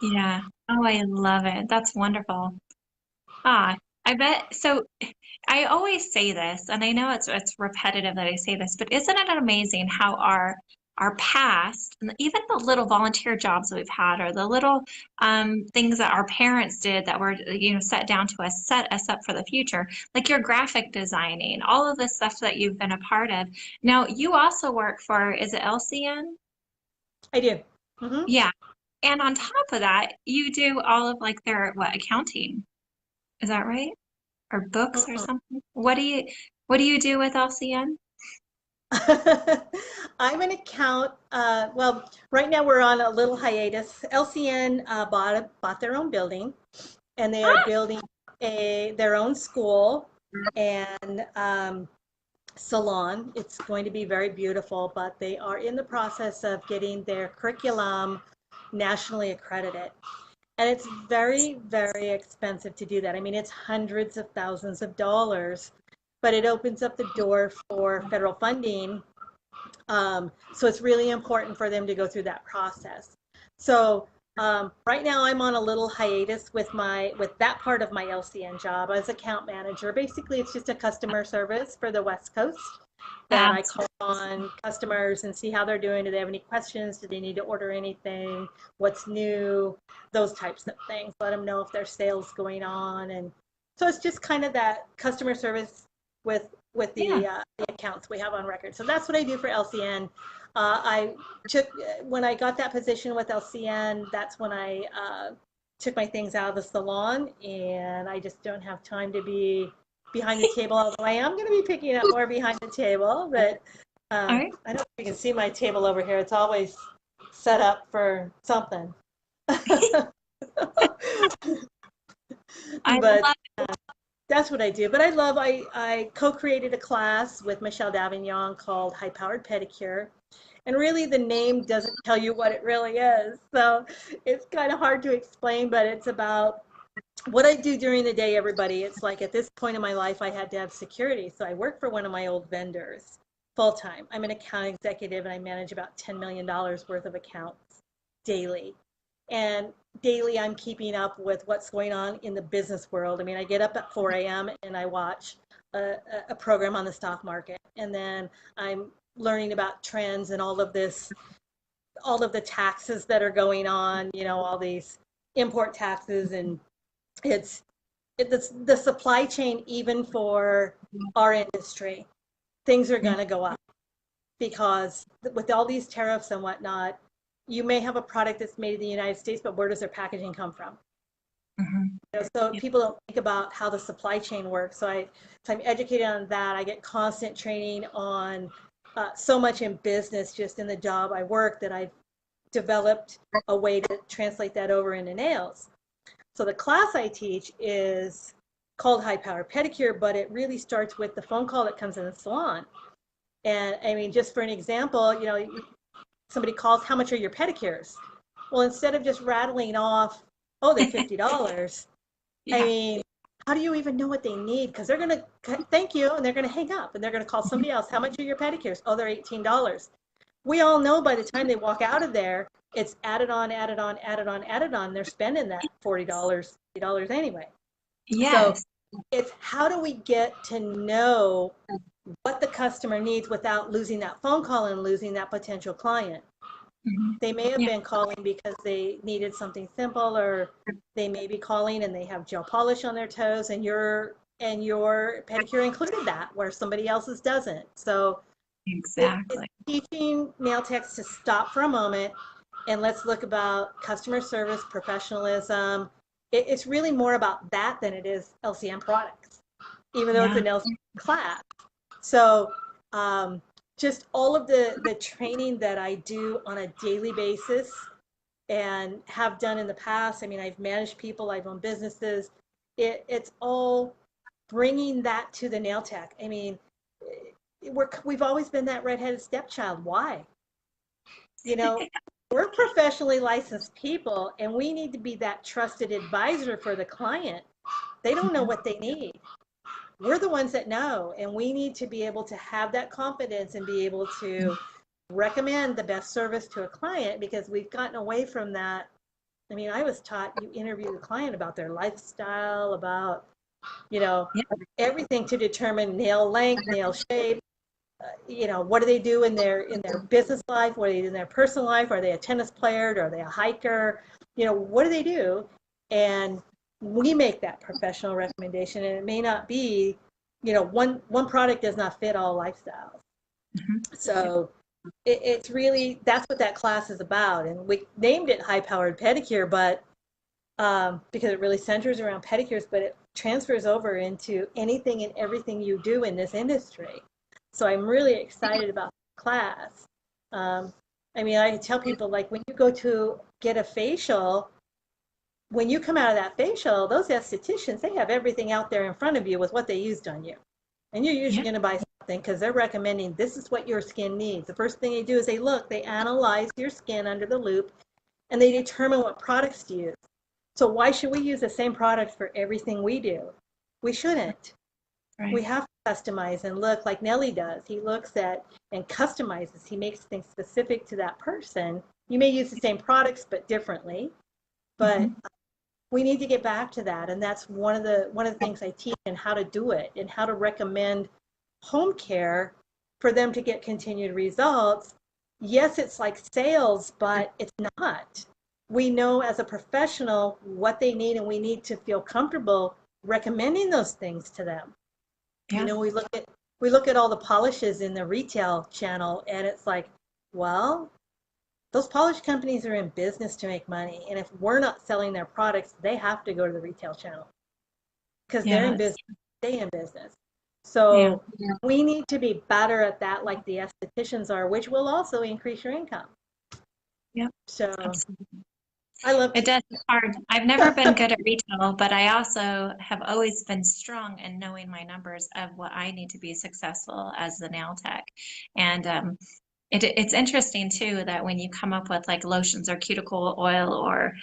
yeah. Oh, I love it. That's wonderful. Ah, I bet. So I always say this, and I know it's repetitive that I say this, but isn't it amazing how our past, and even the little volunteer jobs that we've had, or the little things that our parents did that were, set down to us, set us up for the future, like your graphic designing, all of the stuff that you've been a part of. Now, you also work for, is it LCN? I do. Hmm. Yeah. And on top of that, you do all of like their what, accounting. Is that right? Or books or something? What do you do with LCN? I'm an well, right now we're on a little hiatus. LCN bought their own building, and they are Ah, building their own school and salon. It's going to be very beautiful, but they are in the process of getting their curriculum nationally accredited. And it's very, very expensive to do that. I mean, it's hundreds of thousands of dollars, but it opens up the door for federal funding. So it's really important for them to go through that process. So right now I'm on a little hiatus with that part of my LCN job as account manager. Basically, it's just a customer service for the West Coast that I that's call on customers and see how they're doing. Do they have any questions? Do they need to order anything? What's new? Those types of things. Let them know if there's sales going on. And so it's just kind of that customer service with with yeah. the accounts we have on record. So that's what I do for LCN. I took when I got that position with LCN. That's when I took my things out of the salon, and I just don't have time to be behind the table. Although I am going to be picking up more behind the table, but All right. I don't know if you can see my table over here. It's always set up for something. I But love That's what I do. But I co-created a class with Michelle Davignon called High Powered Pedicure. And really, the name doesn't tell you what it really is. So it's kind of hard to explain, but it's about what I do during the day, everybody. It's like at this point in my life, I had to have security. So I work for one of my old vendors full time. I'm an account executive and I manage about $10 million worth of accounts daily. And daily, I'm keeping up with what's going on in the business world. I mean, I get up at 4 a.m. and I watch a program on the stock market. And then I'm learning about trends and all of this, all of the taxes that are going on, all these import taxes. And it's the supply chain, even for our industry, things are going to go up because with all these tariffs and whatnot, you may have a product that's made in the United States, but where does their packaging come from? So people don't think about how the supply chain works. So I'm educated on that. I get constant training on so much in business, just in the job I work, that I've developed a way to translate that over into nails. So the class I teach is called High Power Pedicure, but it really starts with the phone call that comes in the salon. And I mean, just for an example, somebody calls, how much are your pedicures? Well, instead of just rattling off, oh, they're $50. I mean, how do you even know what they need? Because they're going to thank you and they're going to hang up and they're going to call somebody else. How much are your pedicures? Oh, they're $18. We all know by the time they walk out of there, it's added on, added on, added on, added on. They're spending that $40, $50 anyway. Yes. So it's how do we get to know what the customer needs without losing that phone call and losing that potential client. They may have been calling because they needed something simple, or they may be calling and they have gel polish on their toes, and your pedicure included that where somebody else's doesn't. So Exactly. it's teaching nail techs to stop for a moment and let's look about customer service, professionalism. It's really more about that than it is LCN products, even though it's an LCN class. So just all of the training that I do on a daily basis and have done in the past. I mean, I've managed people, I've owned businesses. It's all bringing that to the nail tech. I mean, we've always been that redheaded stepchild. Why? We're professionally licensed people, and we need to be that trusted advisor for the client. They don't know what they need. We're the ones that know, and we need to be able to have that confidence and be able to recommend the best service to a client, because we've gotten away from that. I mean, I was taught you interview the client about their lifestyle, about, everything to determine nail length, nail shape. What do they do in their business life? What do they do in their personal life? Are they a tennis player? Are they a hiker? What do they do? And we make that professional recommendation, and it may not be, one product does not fit all lifestyles. So it's really, that's what that class is about. And we named it High Powered Pedicure, but because it really centers around pedicures, but it transfers over into anything and everything you do in this industry. So I'm really excited about the class. I mean, I tell people, like, when you go to get a facial, when you come out of that facial, those estheticians, they have everything out there in front of you with what they used on you. And you're usually going to buy something because they're recommending this is what your skin needs. The first thing they do is they analyze your skin under the loop, and they determine what products to use. So why should we use the same product for everything we do? We shouldn't. Right. We have to customize and look like Nelly does. He looks at and customizes. He makes things specific to that person. You may use the same products but differently, but we need to get back to that. And that's one of the things I teach, and how to do it and how to recommend home care for them to get continued results. Yes, it's like sales, but it's not. We know as a professional what they need, and we need to feel comfortable recommending those things to them. Yeah. We look at all the polishes in the retail channel, and it's like, well, those polish companies are in business to make money, and if we're not selling their products, they have to go to the retail channel because they're in business, stay in business. So we need to be better at that, like the estheticians are, which will also increase your income. Yeah. So absolutely. I love It teaching. does. It's hard. I've never been good at retail, but I also have always been strong in knowing my numbers of what I need to be successful as the nail tech. And it's interesting too that when you come up with like lotions or cuticle oil or,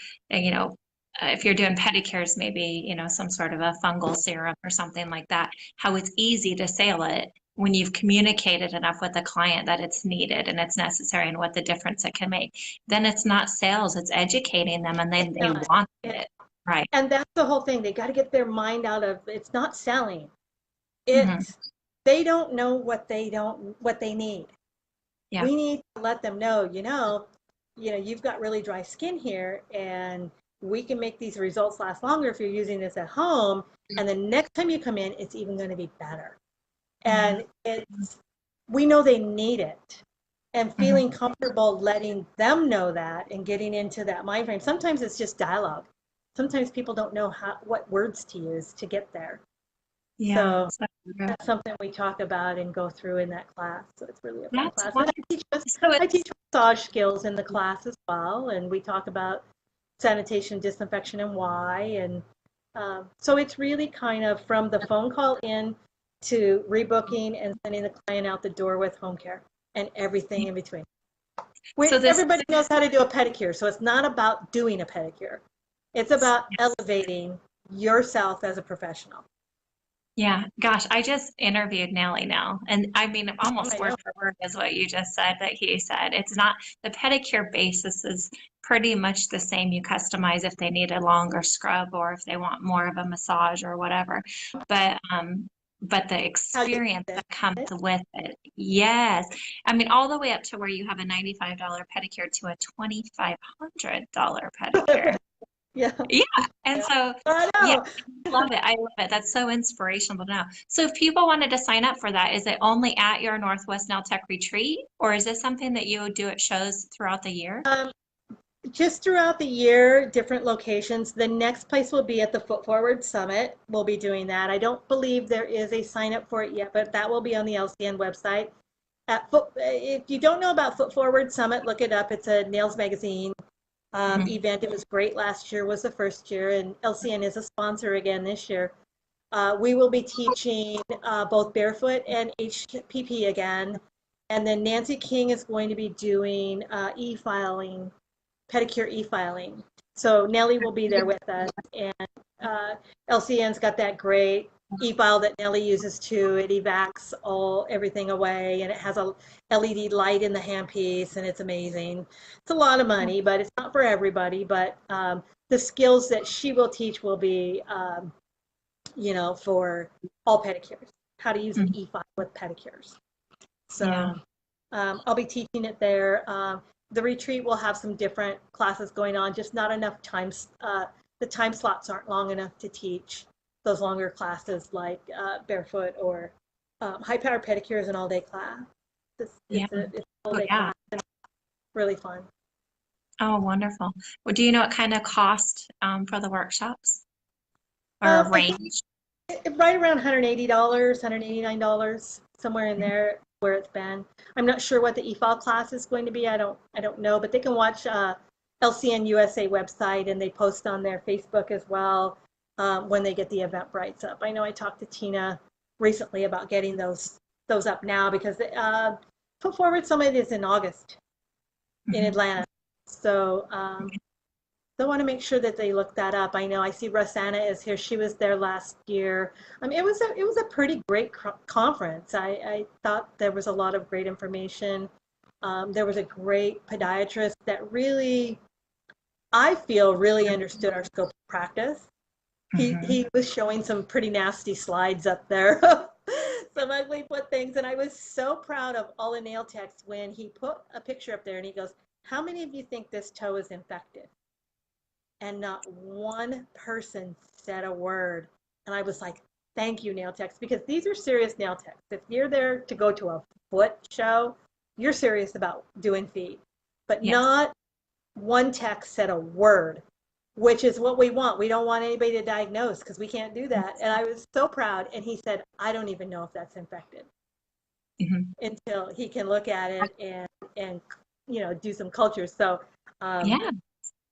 if you're doing pedicures, maybe, some sort of a fungal serum or something like that, how it's easy to sell it when you've communicated enough with the client that it's needed and it's necessary and what the difference it can make. Then it's not sales, it's educating them and then It's they not. want It, it. Right. and that's the whole thing. They got to get their mind out of it's not selling. Hmm. It's they don't know what they need. Yeah. We need to let them know, you've got really dry skin here, and we can make these results last longer if you're using this at home. And the next time you come in, it's even going to be better. Yeah. And we know they need it. And feeling Hmm. comfortable letting them know that and getting into that mind frame. Sometimes it's just dialogue. Sometimes people don't know what words to use to get there. Yeah. So So true. that's something we talk about and go through in that class. So it's really a fun That's class. And wonderful. So I it's teach massage skills in the class as well, and we talk about sanitation, disinfection, and why. And so it's really kind of from the phone call in to rebooking and sending the client out the door with home care and everything in between. so this Everybody knows how to do a pedicure, so it's not about doing a pedicure. It's about elevating yourself as a professional. Yeah, gosh, I just interviewed Nellie now, and I mean, I almost word know. for word is what you just said that he said. It's not the pedicure basis is pretty much the same. You customize if they need a longer scrub or if they want more of a massage or whatever. But the How you experience do that comes it. with it, yes. I mean, all the way up to where you have a $95 pedicure to a $2,500 pedicure. Yeah. Yeah. And Yeah. so, I yeah, know. I love it. I love it. That's so inspirational now. So if people wanted to sign up for that, is it only at your Northwest Nail Tech retreat, or is this something that you would do at shows throughout the year? Um, just throughout the year, different locations. The next place will be at the Foot Forward Summit. We'll be doing that. I don't believe there is a sign up for it yet, but that will be on the LCN website. If you don't know about Foot Forward Summit, look it up. It's a nails magazine Mhm. event. It was great last year, was the first year, and LCN is a sponsor again this year. We will be teaching both barefoot and HPP again. And then Nancy King is going to be doing e-filing, pedicure e-filing. So Nellie will be there with us. And LCN's got that great e-file that Nellie uses too. It evacs everything away, and it has a LED light in the handpiece, and it's amazing. It's a lot of money, but it's not for everybody. But the skills that she will teach will be for all pedicures, how to use an Mhm. e-file with pedicures. Yeah. So I'll be teaching it there. The retreat will have some different classes going on, just not enough times. The time slots aren't long enough to teach those longer classes like barefoot or high power pedicure is an all day class. Yeah. It's an all Oh, day yeah. class and really fun. Oh, wonderful. Well, do you know what kind of cost for the workshops or I think range? right around $180, $189, somewhere in Mhm. there where it's been. I'm not sure what the e-file class is going to be. I don't know, but they can watch LCN USA website and they post on their Facebook as well when they get the Eventbrites up. I know I talked to Tina recently about getting those up now because Put Forward Summit is in August in Mhm. Atlanta. So I want to make sure that they look that up. I know I see Rosanna is here. She was there last year. It was a pretty great conference. I thought there was a lot of great information. There was a great podiatrist that really, I feel, really understood our scope of practice. Mhm. He was showing some pretty nasty slides up there, some ugly foot things, and I was so proud of all the nail techs when he put a picture up there and he goes, "How many of you think this toe is infected?" And not one person said a word. And I was like, thank you, nail techs, because these are serious nail techs. If you're there to go to a foot show, you're serious about doing feet. But Yes. not one tech said a word, which is what we want. We don't want anybody to diagnose because we can't do that. And I was so proud. And he said, I don't even know if that's infected Mhm. until he can look at it and do some cultures. So um, Yeah.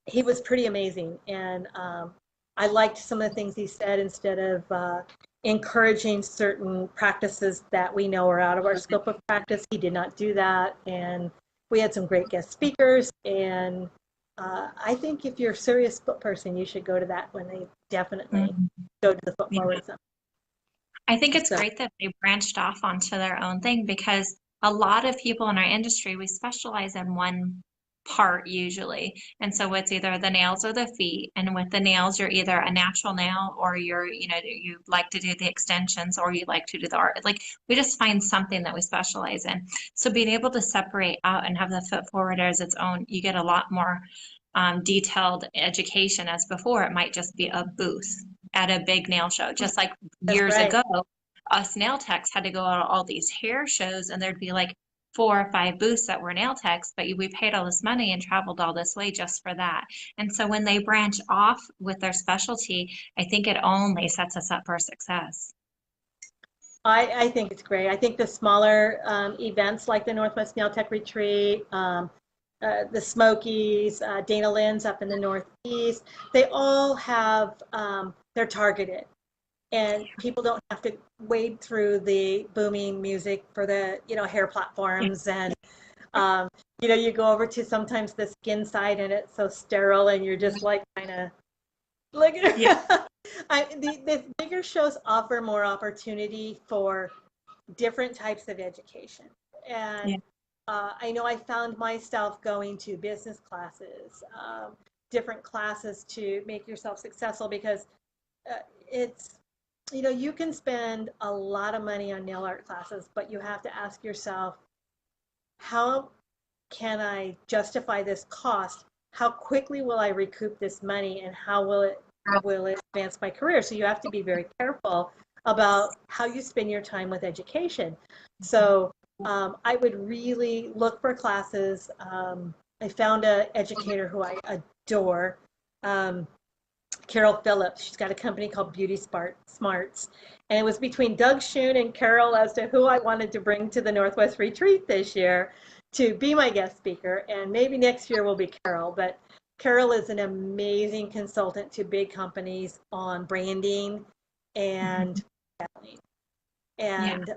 he was pretty amazing. And I liked some of the things he said. Instead of encouraging certain practices that we know are out of our scope of practice, he did not do that. And we had some great guest speakers. And I think if you're a serious foot person, you should go to that one. They definitely go to the foot Yeah. forward summit. I think it's So, great that they branched off onto their own thing, because a lot of people in our industry, we specialize in one part usually. And so it's either the nails or the feet. And with the nails, you're either a natural nail, or you like to do the extensions, or you like to do the art. Like, we just find something that we specialize in. So being able to separate out and have the foot forward as its own, you get a lot more detailed education. As before, it might just be a booth at a big nail show, just like that's years right. ago, us nail techs had to go out to all these hair shows, and there'd be like 4 or 5 booths that were nail techs, but we paid all this money and traveled all this way just for that. And so when they branch off with their specialty, I think it only sets us up for success. I think it's great. I think the smaller events like the Northwest Nail Tech Retreat, the Smokies, Dana Lynn's up in the Northeast, they all have, they're targeted. And people don't have to wade through the booming music for the, hair platforms. And, you go over to sometimes the skin side and it's so sterile and you're just like kind of like, Yeah. the bigger shows offer more opportunity for different types of education. And Yeah. I know I found myself going to business classes, different classes to make yourself successful, because it's, you can spend a lot of money on nail art classes, but you have to ask yourself, how can I justify this cost? How quickly will I recoup this money, and how will it advance my career? So you have to be very careful about how you spend your time with education. So I would really look for classes. I found an educator who I adore, Carol Phillips. She's got a company called Beauty Smarts. And it was between Doug Schoon and Carol as to who I wanted to bring to the Northwest Retreat this year to be my guest speaker. And maybe next year will be Carol. But Carol is an amazing consultant to big companies on branding and selling. And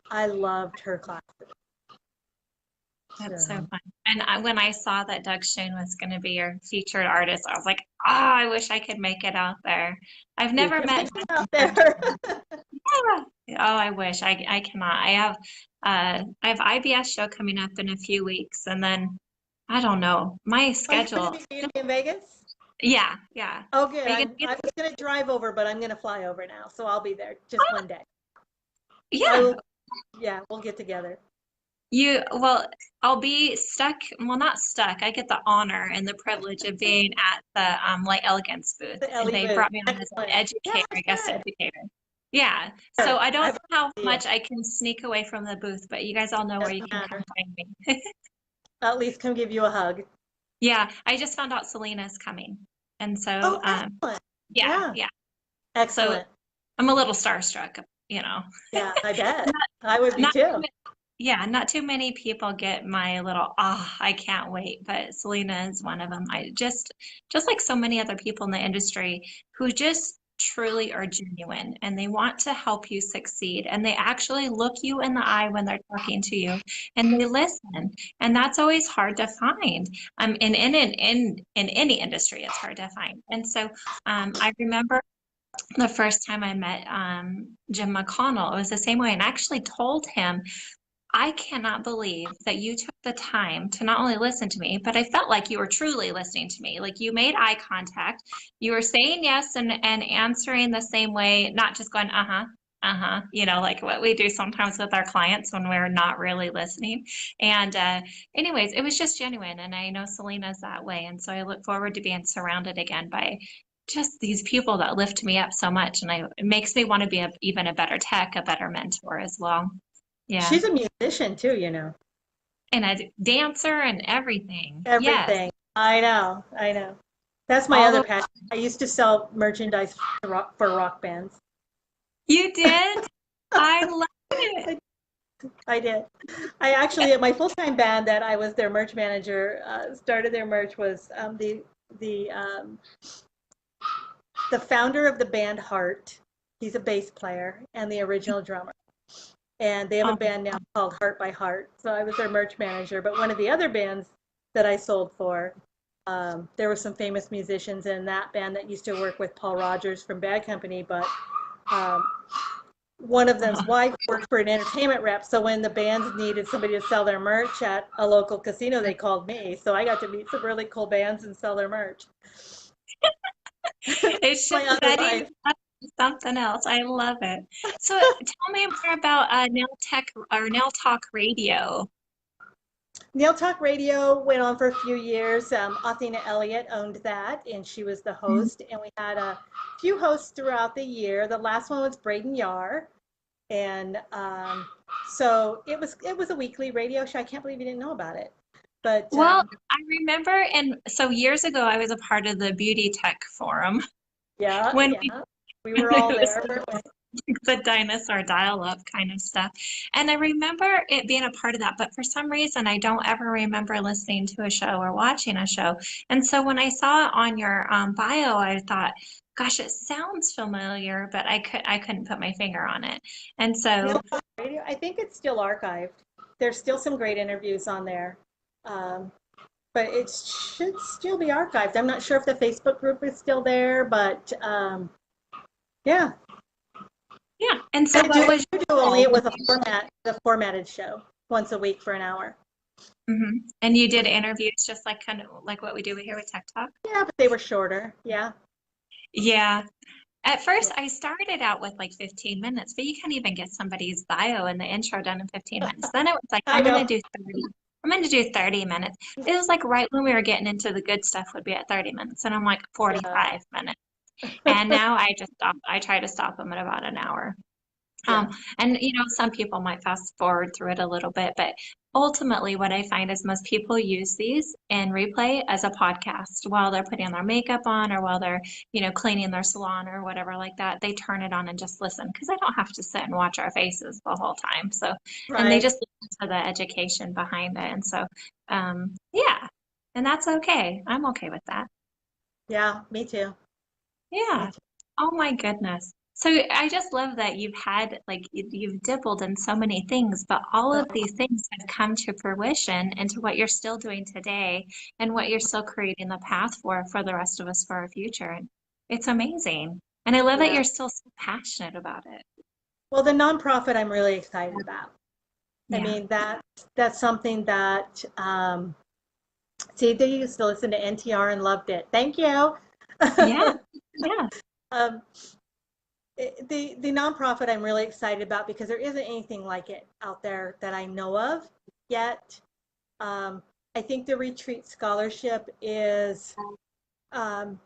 I loved her classes. That's so fun. And when I saw that Doug Schoen was going to be your featured artist, I was like, oh, I wish I could make it out there. I've never met Doug out there. Yeah. Oh, I wish. I cannot. I have IBS show coming up in a few weeks, and then I don't know my schedule. Are you going to be in Vegas? Yeah. Oh, good. I was going to drive over, but I'm going to fly over now, so I'll be there just one day. Yeah. We'll get together. Well, I'll be stuck. Well, not stuck. I get the honor and the privilege of being at the Light Elegance booth. And they brought me on as an educator, guest educator. Yeah. So I don't know how much I can sneak away from the booth, but you guys all know where you can come find me. At least come give you a hug. Yeah. I just found out Selena's coming. And so, excellent. Yeah. Excellent. So I'm a little starstruck, Yeah, I bet. I would be too. Yeah, not too many people get my little, I can't wait, but Selena is one of them. I just like so many other people in the industry who just truly are genuine, and they want to help you succeed, and they actually look you in the eye when they're talking to you, and they listen. And that's always hard to find. In any industry, it's hard to find. And so I remember the first time I met Jim McConnell, it was the same way, and I actually told him, I cannot believe that you took the time to not only listen to me, but I felt like you were truly listening to me. Like, you made eye contact. You were saying yes and answering the same way, not just going, like what we do sometimes with our clients when we're not really listening. And anyways, it was just genuine. And I know Selena's that way. And so I look forward to being surrounded again by just these people that lift me up so much. And it makes me want to be even a better tech, a better mentor as well. Yeah. She's a musician too, And a dancer and everything. Everything. Yes. I know. That's my other passion. I used to sell merchandise for rock bands. You did? I love it. I did. I actually, at my full-time band that I was their merch manager, started their merch was the the the founder of the band Heart. He's a bass player and the original drummer. And they have a Oh, band now called Heart by Heart. So I was their merch manager. But one of the other bands that I sold for, there were some famous musicians in that band that used to work with Paul Rogers from Bad Company. But um, one of them's wife worked for an entertainment rep. So when the bands needed somebody to sell their merch at a local casino, they called me. So I got to meet some really cool bands and sell their merch. it's My just other vetting life. something else. I love it. So tell me more about Nail Tech or Nail Talk Radio. Nail Talk Radio went on for a few years. Athena Elliott owned that, and she was the Mhm. host. And we had a few hosts throughout the year. The last one was Braden Yar, and so it was a weekly radio show. I can't believe you didn't know about it, but Well, I remember, and so years ago, I was a part of the Beauty Tech Forum yeah, when we yeah, we were all it was there. Weren't we? the dinosaur dial-up kind of stuff. And I remember it being a part of that, but for some reason, I don't ever remember listening to a show or watching a show. And so when I saw it on your bio, I thought, gosh, it sounds familiar, but I couldn't put my finger on it. And Nail so, Talk Radio. I think it's still archived. There's still some great interviews on there. Um, but it should still be archived. I'm not sure if the Facebook group is still there, but yeah. yeah. And so I do, what I was do your only role? it was a formatted show once a week for an hour. And you did interviews just like kind of like what we do here with Tech Talk? Yeah, but they were shorter. Yeah, Yeah. At yeah. first, I started out with like 15 minutes, but you can't even get somebody's bio and the intro done in 15 minutes. Then it was like, I know. 30. I'm going to do 30 minutes. It was like right when we were getting into the good stuff would be at 30 minutes. And I'm like Yeah, 45 minutes. And now I just stop. I try to stop them at about an hour. yeah, Um, and some people might fast forward through it a little bit, but ultimately what I find is most people use these and replay as a podcast while they're putting their makeup on or while they're, cleaning their salon or whatever like that. They turn it on and just listen because they don't have to sit and watch our faces the whole time. So, and they right. just listen to the education behind it. And so, yeah, and that's okay. I'm okay with that. Yeah, me too. Me Yeah. too. Oh my goodness. So I just love that you've had like you've dibbled in so many things, but all of these things have come to fruition into what you're still doing today and what you're still creating the path for the rest of us for our future. And it's amazing. And I love that Yeah. you're still so passionate about it. Well, the nonprofit I'm really excited about. I Yeah. mean, that's something that see, they used to listen to NTR and loved it. Thank you. Yeah. Yeah. um, the nonprofit I'm really excited about because there isn't anything like it out there that I know of yet. Um, I think the retreat scholarship um,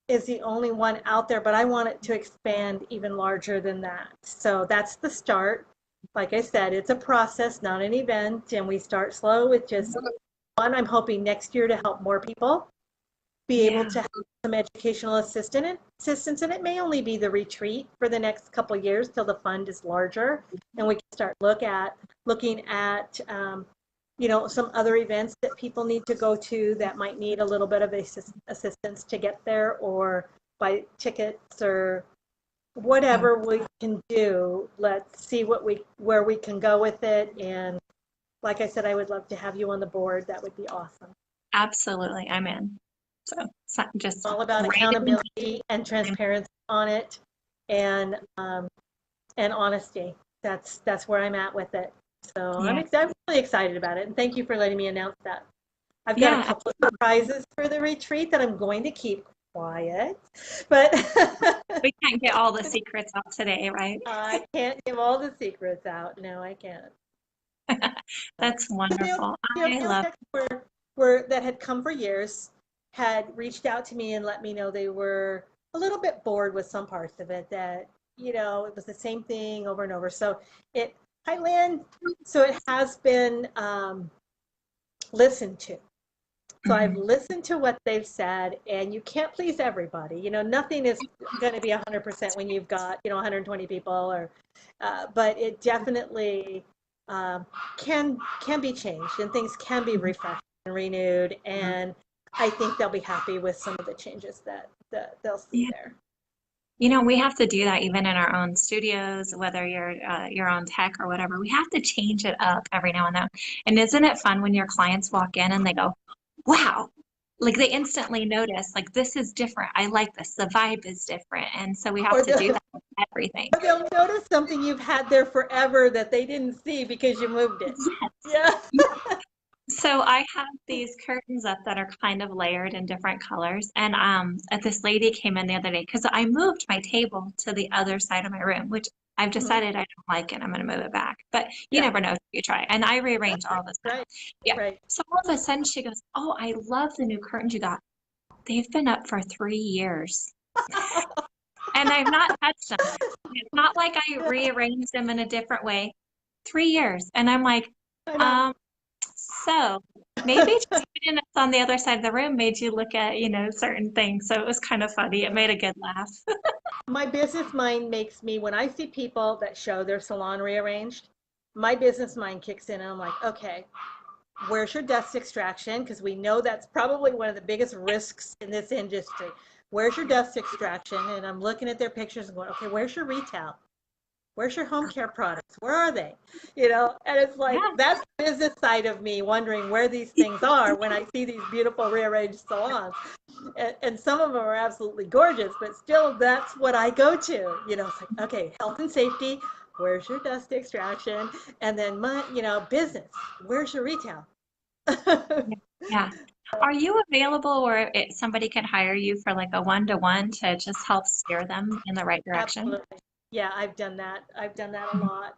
is the only one out there, but I want it to expand even larger than that. So that's the start. Like I said, it's a process, not an event, and we start slow with just one. I'm hoping next year to help more people be able Yeah. to have some educational assistance, and it may only be the retreat for the next couple years till the fund is larger, and we can start looking at some other events that people need to go to that might need a little bit of assistance to get there, or buy tickets or Oh, whatever we can do. Let's see where we can go with it, and like I said, I would love to have you on the board. That would be awesome. absolutely. I'm in. So just All about write it in accountability and time. transparency on it, and honesty. That's where I'm at with it. So Yeah. I'm really excited about it, and thank you for letting me announce that. I've got a Yeah. couple of surprises for the retreat that I'm going to keep quiet, but We can't get all the secrets out today, right? I can't give all the secrets out. No, I can't. That's The wonderful. I nail love techs were that had come for years had reached out to me and let me know they were a little bit bored with some parts of it, that it was the same thing over and over. So it hi Lynn. So it has been listened to. So I've Mhm. listened to what they've said, and you can't please everybody. Nothing is going to be 100% when you've got 120 people, but it definitely um, can be changed, and things can be refreshed and renewed. And I think they'll be happy with some of the changes that they'll see Yeah. there. You know, we have to do that even in our own studios, whether you're your own tech or whatever. We have to change it up every now and then. And isn't it fun when your clients walk in and they go, "Wow!" Like they instantly notice, like this is different. I like this. The vibe is different, and so we have Or to do they'll, that with everything. or they'll notice something you've had there forever that they didn't see because you moved it. Yeah. So I have these curtains up that are kind of layered in different colors. And this lady came in the other day because I moved my table to the other side of my room, which I've Mhm. decided I don't like it. I'm going to move it back. But you Yeah. never know if you try. And I rearrange That's all the time. right. Yeah. Right. So all of a sudden she goes, "Oh, I love the new curtains you got. They've been up for 3 years and I've not touched them. It's not like I Yeah, rearranged them in a different way. 3 years." And I'm like, I know. um, so maybe just being us on the other side of the room made you look at, certain things. So it was kind of funny. It made a good laugh. My business mind makes me, when I see people that show their salon rearranged, my business mind kicks in and I'm like, okay, where's your dust extraction? Because we know that's probably one of the biggest risks in this industry. Where's your dust extraction? And I'm looking at their pictures and going, okay, where's your retail? Where's your home care products? Where are they? And it's like, Yeah. that's the business side of me wondering where these things are when I see these beautiful rearranged salons. And some of them are absolutely gorgeous, but still, that's what I go to. It's like, okay, health and safety, where's your dust extraction? And then business, where's your retail? Yeah. Are you available where somebody can hire you for like a one-to-one to just help steer them in the right direction? Absolutely. Yeah, I've done that. I've done that a lot.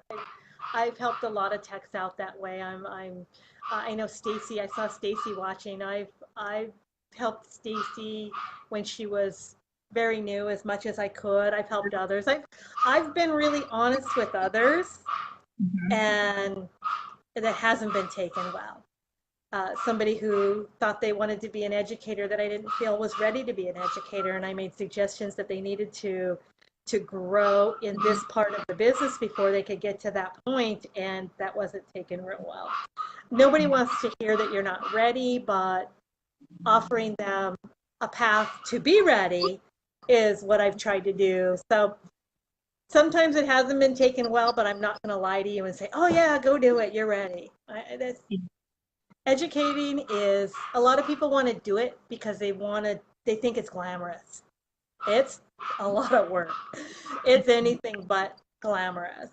I've helped a lot of techs out that way. I know Stacy. I saw Stacy watching. I've helped Stacy when she was very new as much as I could. I've helped others. I've been really honest with others, Mhm. and that hasn't been taken well. Somebody who thought they wanted to be an educator that I didn't feel was ready to be an educator, and I made suggestions that they needed to grow in this part of the business before they could get to that point, and that wasn't taken real well. Nobody wants to hear that you're not ready, but offering them a path to be ready is what I've tried to do. So sometimes it hasn't been taken well, but I'm not going to lie to you and say, "Oh yeah, go do it. You're ready." Educating is, a lot of people want to do it because they think it's glamorous. It's a lot of work. It's anything but glamorous.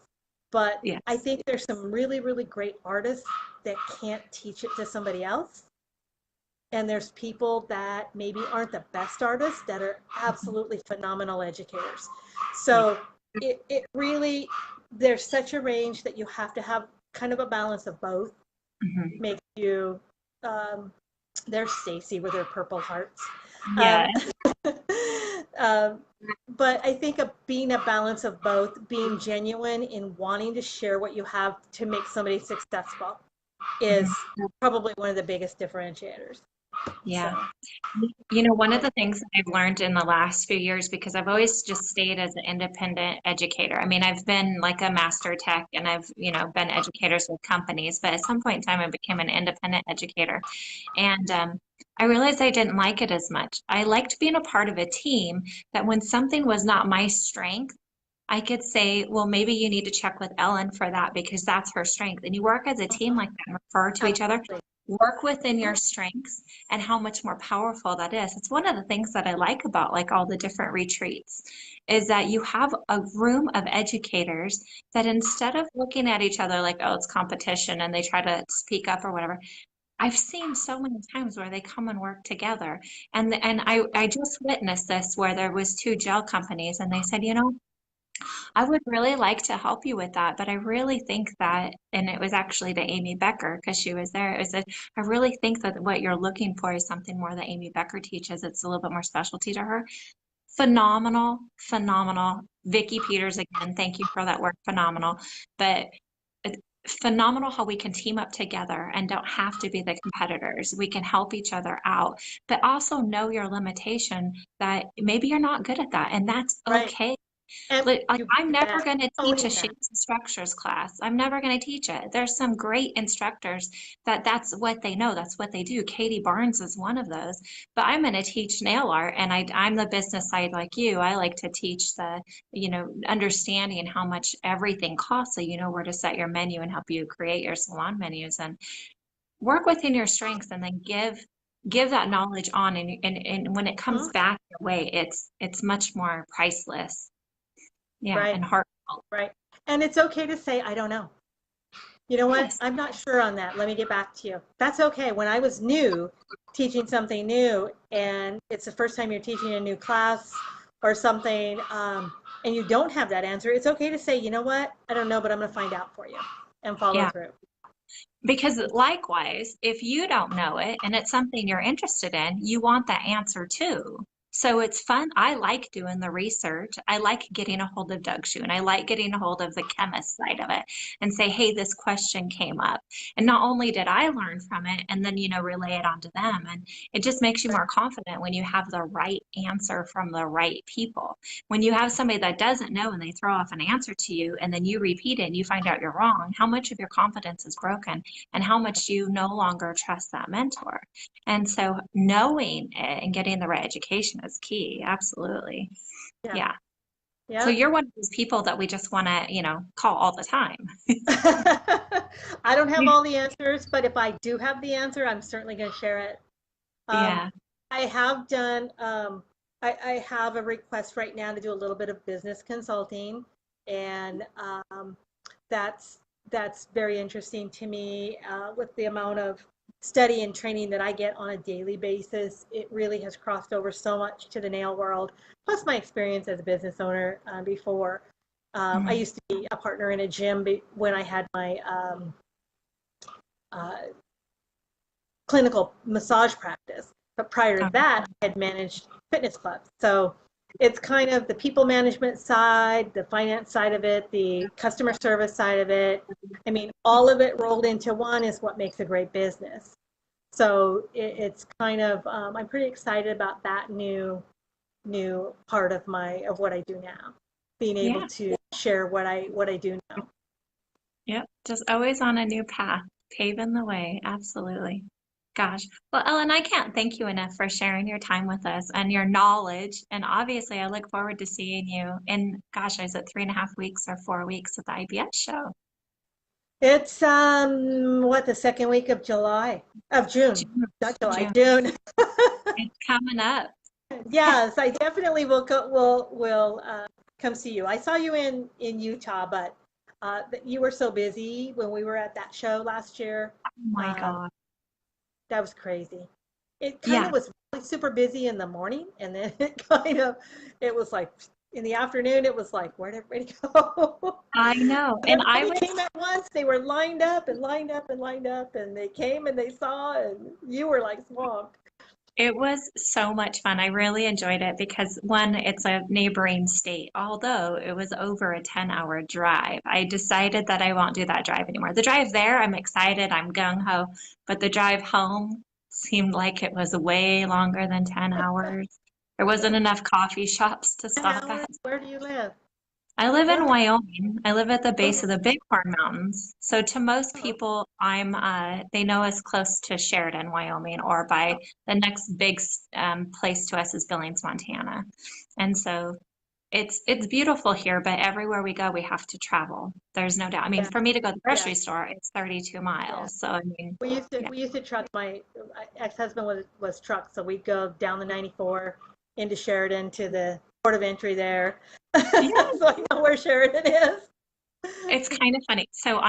But I Yes. think there's some really, really great artists that can't teach it to somebody else. And there's people that maybe aren't the best artists that are absolutely phenomenal educators. Yeah. So it really, there's such a range that you have to have kind of a balance of both. Mhm. Makes you, um, there's Stacy with her purple hearts. Yeah. Um, um, but I think being a balance of both, being genuine in wanting to share what you have to make somebody successful is Mhm. probably one of the biggest differentiators. So, Yeah. One of yeah. the things that I've learned in the last few years, because I've always just stayed as an independent educator. I mean, I've been like a master tech and I've, been educators with companies, but at some point in time, I became an independent educator. And I realized I didn't like it as much. I liked being a part of a team that when something was not my strength, I could say, well, maybe you need to check with Ellen for that because that's her strength. And you work as a team like that and refer to each other, Absolutely. work within your strengths and how much more powerful that is. It's one of the things that I like about like all the different retreats is that you have a room of educators that instead of looking at each other like, oh, it's competition and they try to speak up or whatever, I've seen so many times where they come and work together. And I just witnessed this where there was two gel companies and they said, I would really like to help you with that, but I really think that, and it was actually to Amy Becker because she was there. It was I really think that what you're looking for is something more that Amy Becker teaches. It's a little bit more specialty to her. Phenomenal, phenomenal. Vicky Peters, again, thank you for that work. Phenomenal. But phenomenal how we can team up together and don't have to be the competitors. We can help each other out, but also know your limitation that maybe you're not good at that, and that's Right. okay. And Like, you I'm never bet. going to teach a Owning that. shapes and structures class. I'm never going to teach it. There's some great instructors that's what they know. That's what they do. Katie Barnes is one of those. But I'm going to teach nail art, and I'm the business side like you. I like to teach the, understanding how much everything costs, so you know where to set your menu and help you create your salon menus and work within your strengths, and then give that knowledge on, and when it comes Mhm. back your way, it's much more priceless. Yeah, Right, and heartfelt. right. And it's okay to say, I don't know. You know what? Yes. I'm not sure on that. Let me get back to you. That's okay. When I was new, teaching something new, and it's the first time you're teaching a new class or something, and you don't have that answer, it's okay to say, you know what? I don't know, but I'm going to find out for you and follow Yeah. through. Because likewise, if you don't know it and it's something you're interested in, you want that answer too. So it's fun. I like doing the research. I like getting a hold of Doug Shu, and I like getting a hold of the chemist side of it and say, hey, this question came up. And not only did I learn from it and then, relay it onto them. And it just makes you more confident when you have the right answer from the right people. When you have somebody that doesn't know and they throw off an answer to you and then you repeat it and you find out you're wrong, how much of your confidence is broken? And how much you no longer trust that mentor. And so knowing it and getting the right education is key. Absolutely. Yeah. Yeah. So Yeah. you're one of those people that we just want to, call all the time. I don't have all the answers, but if I do have the answer, I'm certainly going to share it. Um, Yeah. I have done, I have a request right now to do a little bit of business consulting, and that's that's very interesting to me. With the amount of study and training that I get on a daily basis, it really has crossed over so much to the nail world. Plus, my experience as a business owner before. I Mhm. used to be a partner in a gym when I had my uh, clinical massage practice. But prior to Okay. that, I had managed fitness clubs. So it's kind of the people management side, the finance side of it, the customer service side of it. I mean, all of it rolled into one is what makes a great business. So it's kind of I'm pretty excited about that new part of what I do now, being able Yeah. to share what I do now. Yep. Just always on a new path, paving the way. Absolutely. Gosh. Well, Ellen, I can't thank you enough for sharing your time with us and your knowledge. And obviously, I look forward to seeing you in, gosh, is it 3.5 weeks or 4 weeks at the IBS show? It's what, the second week of July, of June, June. not July, June. June. It's coming up. Yes, I definitely will come see you. I saw you in Utah, but you were so busy when we were at that show last year. Oh my Um, God. that was crazy. It kind Yeah, of was really super busy in the morning, and then it was like in the afternoon. It was like, where'd everybody go? I know. But And I everybody was, came at once. They were lined up and lined up and lined up, and they came and they saw, and you were like swamped. it was so much fun. I really enjoyed it because one, it's a neighboring state, although it was over a 10-hour drive. I decided that I won't do that drive anymore. The drive there, I'm excited, I'm gung ho, but the drive home seemed like it was way longer than 10 hours. There wasn't enough coffee shops to 10 stop at. hours? Where do you live? I live in Where? Wyoming. I live at the base Oh, of the Bighorn Mountains. So to most oh, people, they know us close to Sheridan, Wyoming, or by the next big place to us is Billings, Montana. And so it's beautiful here, but everywhere we go, we have to travel. There's no doubt. I mean, yeah, for me to go to the yeah, grocery store, it's 32 yeah. miles. So I mean, yeah. We used to truck. My ex-husband was trucked, so we'd go down the 94 into Sheridan to the port of entry there. Yeah. So I know where Sheridan is. It's kind of funny. So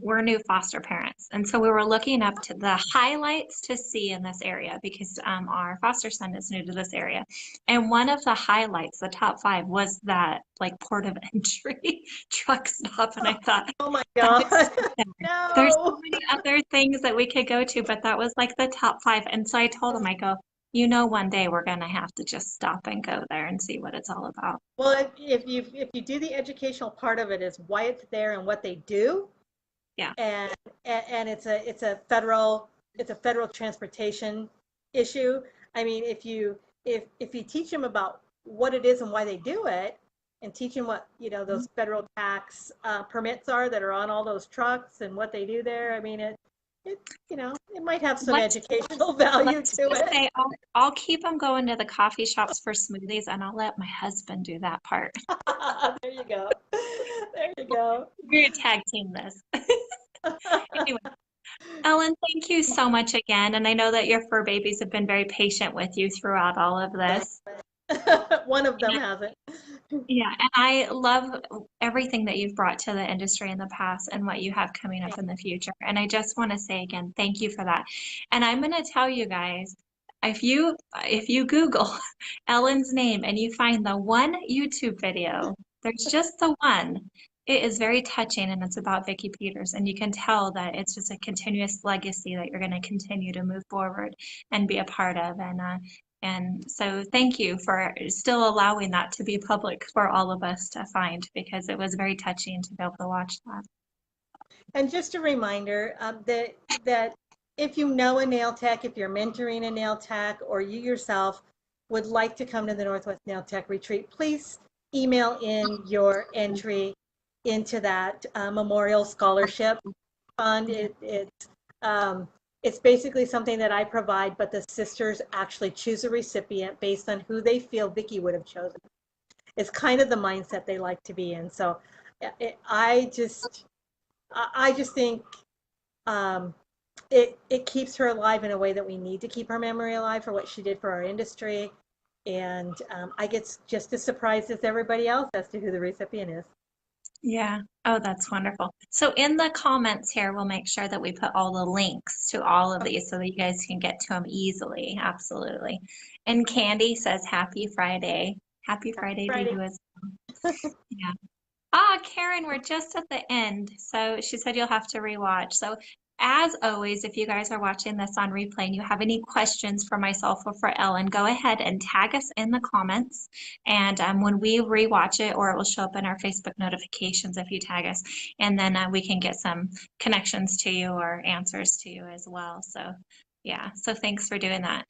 we're new foster parents. And so we were looking up to the highlights to see in this area because our foster son is new to this area. And one of the highlights, the top five, was that like port of entry truck stop. And I thought, Oh my that God. is so sad. There's so No. many other things that we could go to, but that was like the top five. And so I told him, I go, one day we're gonna have to just stop and go there and see what it's all about. Well, if you do the educational part of it is why it's there and what they do, Yeah. and and it's a federal transportation issue. I mean, if you teach them about what it is and why they do it, and teach them what, those federal tax permits are that are on all those trucks and what they do there. I mean, it it might have some Let's educational value let's to just it. say I'll keep them going to the coffee shops for smoothies, and I'll let my husband do that part. There you go. There you go. We're gonna tag team this. Anyway, Ellen, thank you so much again. And I know that your fur babies have been very patient with you throughout all of this. One of them hasn't. Yeah, and I love everything that you've brought to the industry in the past and what you have coming up in the future. And I just want to say again, thank you for that. And I'm going to tell you guys, if you Google Ellen's name and you find the one YouTube video, there's just the one. It is very touching and it's about Vicki Peters. And you can tell that it's just a continuous legacy that you're going to continue to move forward and be a part of. And so thank you for still allowing that to be public for all of us to find, because it was very touching to be able to watch that. And just a reminder that if you know a nail tech, if you're mentoring a nail tech, or you yourself would like to come to the Northwest Nail Tech Retreat, please email in your entry into that Memorial Scholarship Fund. It's basically something that I provide, but the sisters actually choose a recipient based on who they feel Vicki would have chosen. It's kind of the mindset they like to be in. So I just think it keeps her alive in a way that we need to keep her memory alive for what she did for our industry. And I get just as surprised as everybody else as to who the recipient is. Yeah. Oh, that's wonderful. So in the comments here, we'll make sure that we put all the links to all of these so that you guys can get to them easily. Absolutely. And Candy says, Happy Friday. Happy Friday to you as well. Yeah. Ah, Karen, we're just at the end. So she said you'll have to rewatch. So as always, if you guys are watching this on replay and you have any questions for myself or for Ellen, go ahead and tag us in the comments. And when we rewatch it, or it will show up in our Facebook notifications if you tag us, and then we can get some connections to you or answers to you as well. So yeah, so thanks for doing that.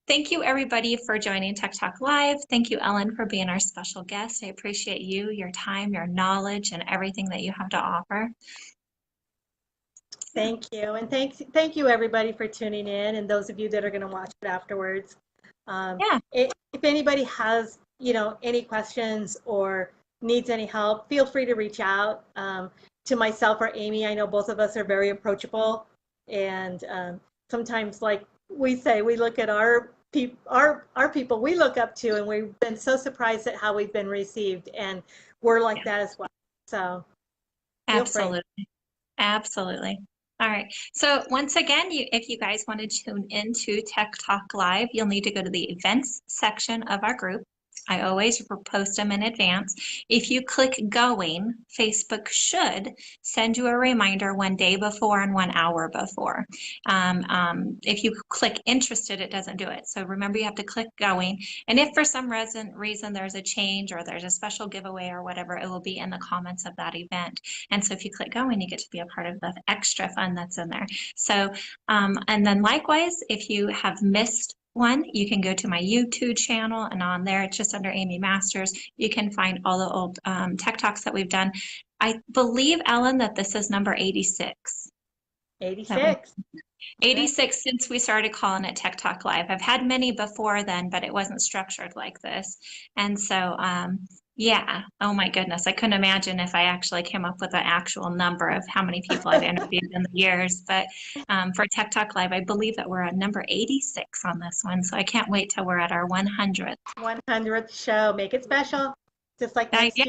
Thank you, everybody, for joining Tech Talk Live. Thank you, Ellen, for being our special guest. I appreciate you, your time, your knowledge, and everything that you have to offer. Thank you. And thank you, everybody, for tuning in, and those of you that are going to watch it afterwards. If anybody has, any questions or needs any help, feel free to reach out to myself or Amy. I know both of us are very approachable. And sometimes, like we say, we look at our people we look up to, and we've been so surprised at how we've been received, and we're like that as well. So absolutely. Absolutely. All right. So once again, if you guys want to tune into Tech Talk Live, you'll need to go to the events section of our group. I always post them in advance. If you click going, Facebook should send you a reminder 1 day before and 1 hour before. If you click interested, it doesn't do it. So remember, you have to click going. And if for some reason there's a change or there's a special giveaway or whatever, it will be in the comments of that event. And so if you click going, you get to be a part of the extra fun that's in there. So, and then likewise, if you have missed one, you can go to my YouTube channel, and on there, it's just under Amy Masters. You can find all the old Tech Talks that we've done. I believe, Ellen, that this is number 86. 86. 86 since we started calling it Tech Talk Live. I've had many before then, but it wasn't structured like this. And so, yeah, oh my goodness, I couldn't imagine if I actually came up with an actual number of how many people I've interviewed in the years. But for Tech Talk Live, I believe that we're at number 86 on this one. So I can't wait till we're at our 100th. 100th show. Make it special. Just like next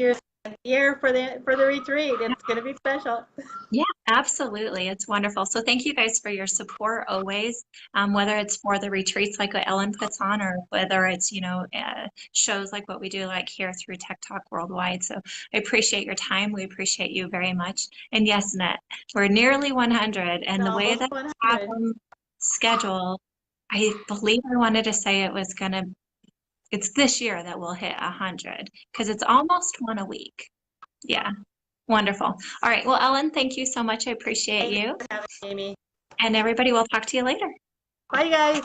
year for the retreat. It's going to be special. Yeah, absolutely. It's wonderful. So thank you guys for your support always, whether it's for the retreats like what Ellen puts on, or whether it's, shows like what we do like here through Tech Talk Worldwide. So I appreciate your time. We appreciate you very much. And yes, Net, we're nearly 100. And the way that we have them scheduled, I believe I wanted to say it's this year that we'll hit 100, because it's almost one a week. Yeah. Wonderful. All right. Well, Ellen, thank you so much. I appreciate you. Thanks for having me, Amy. And everybody, we'll talk to you later. Bye, guys.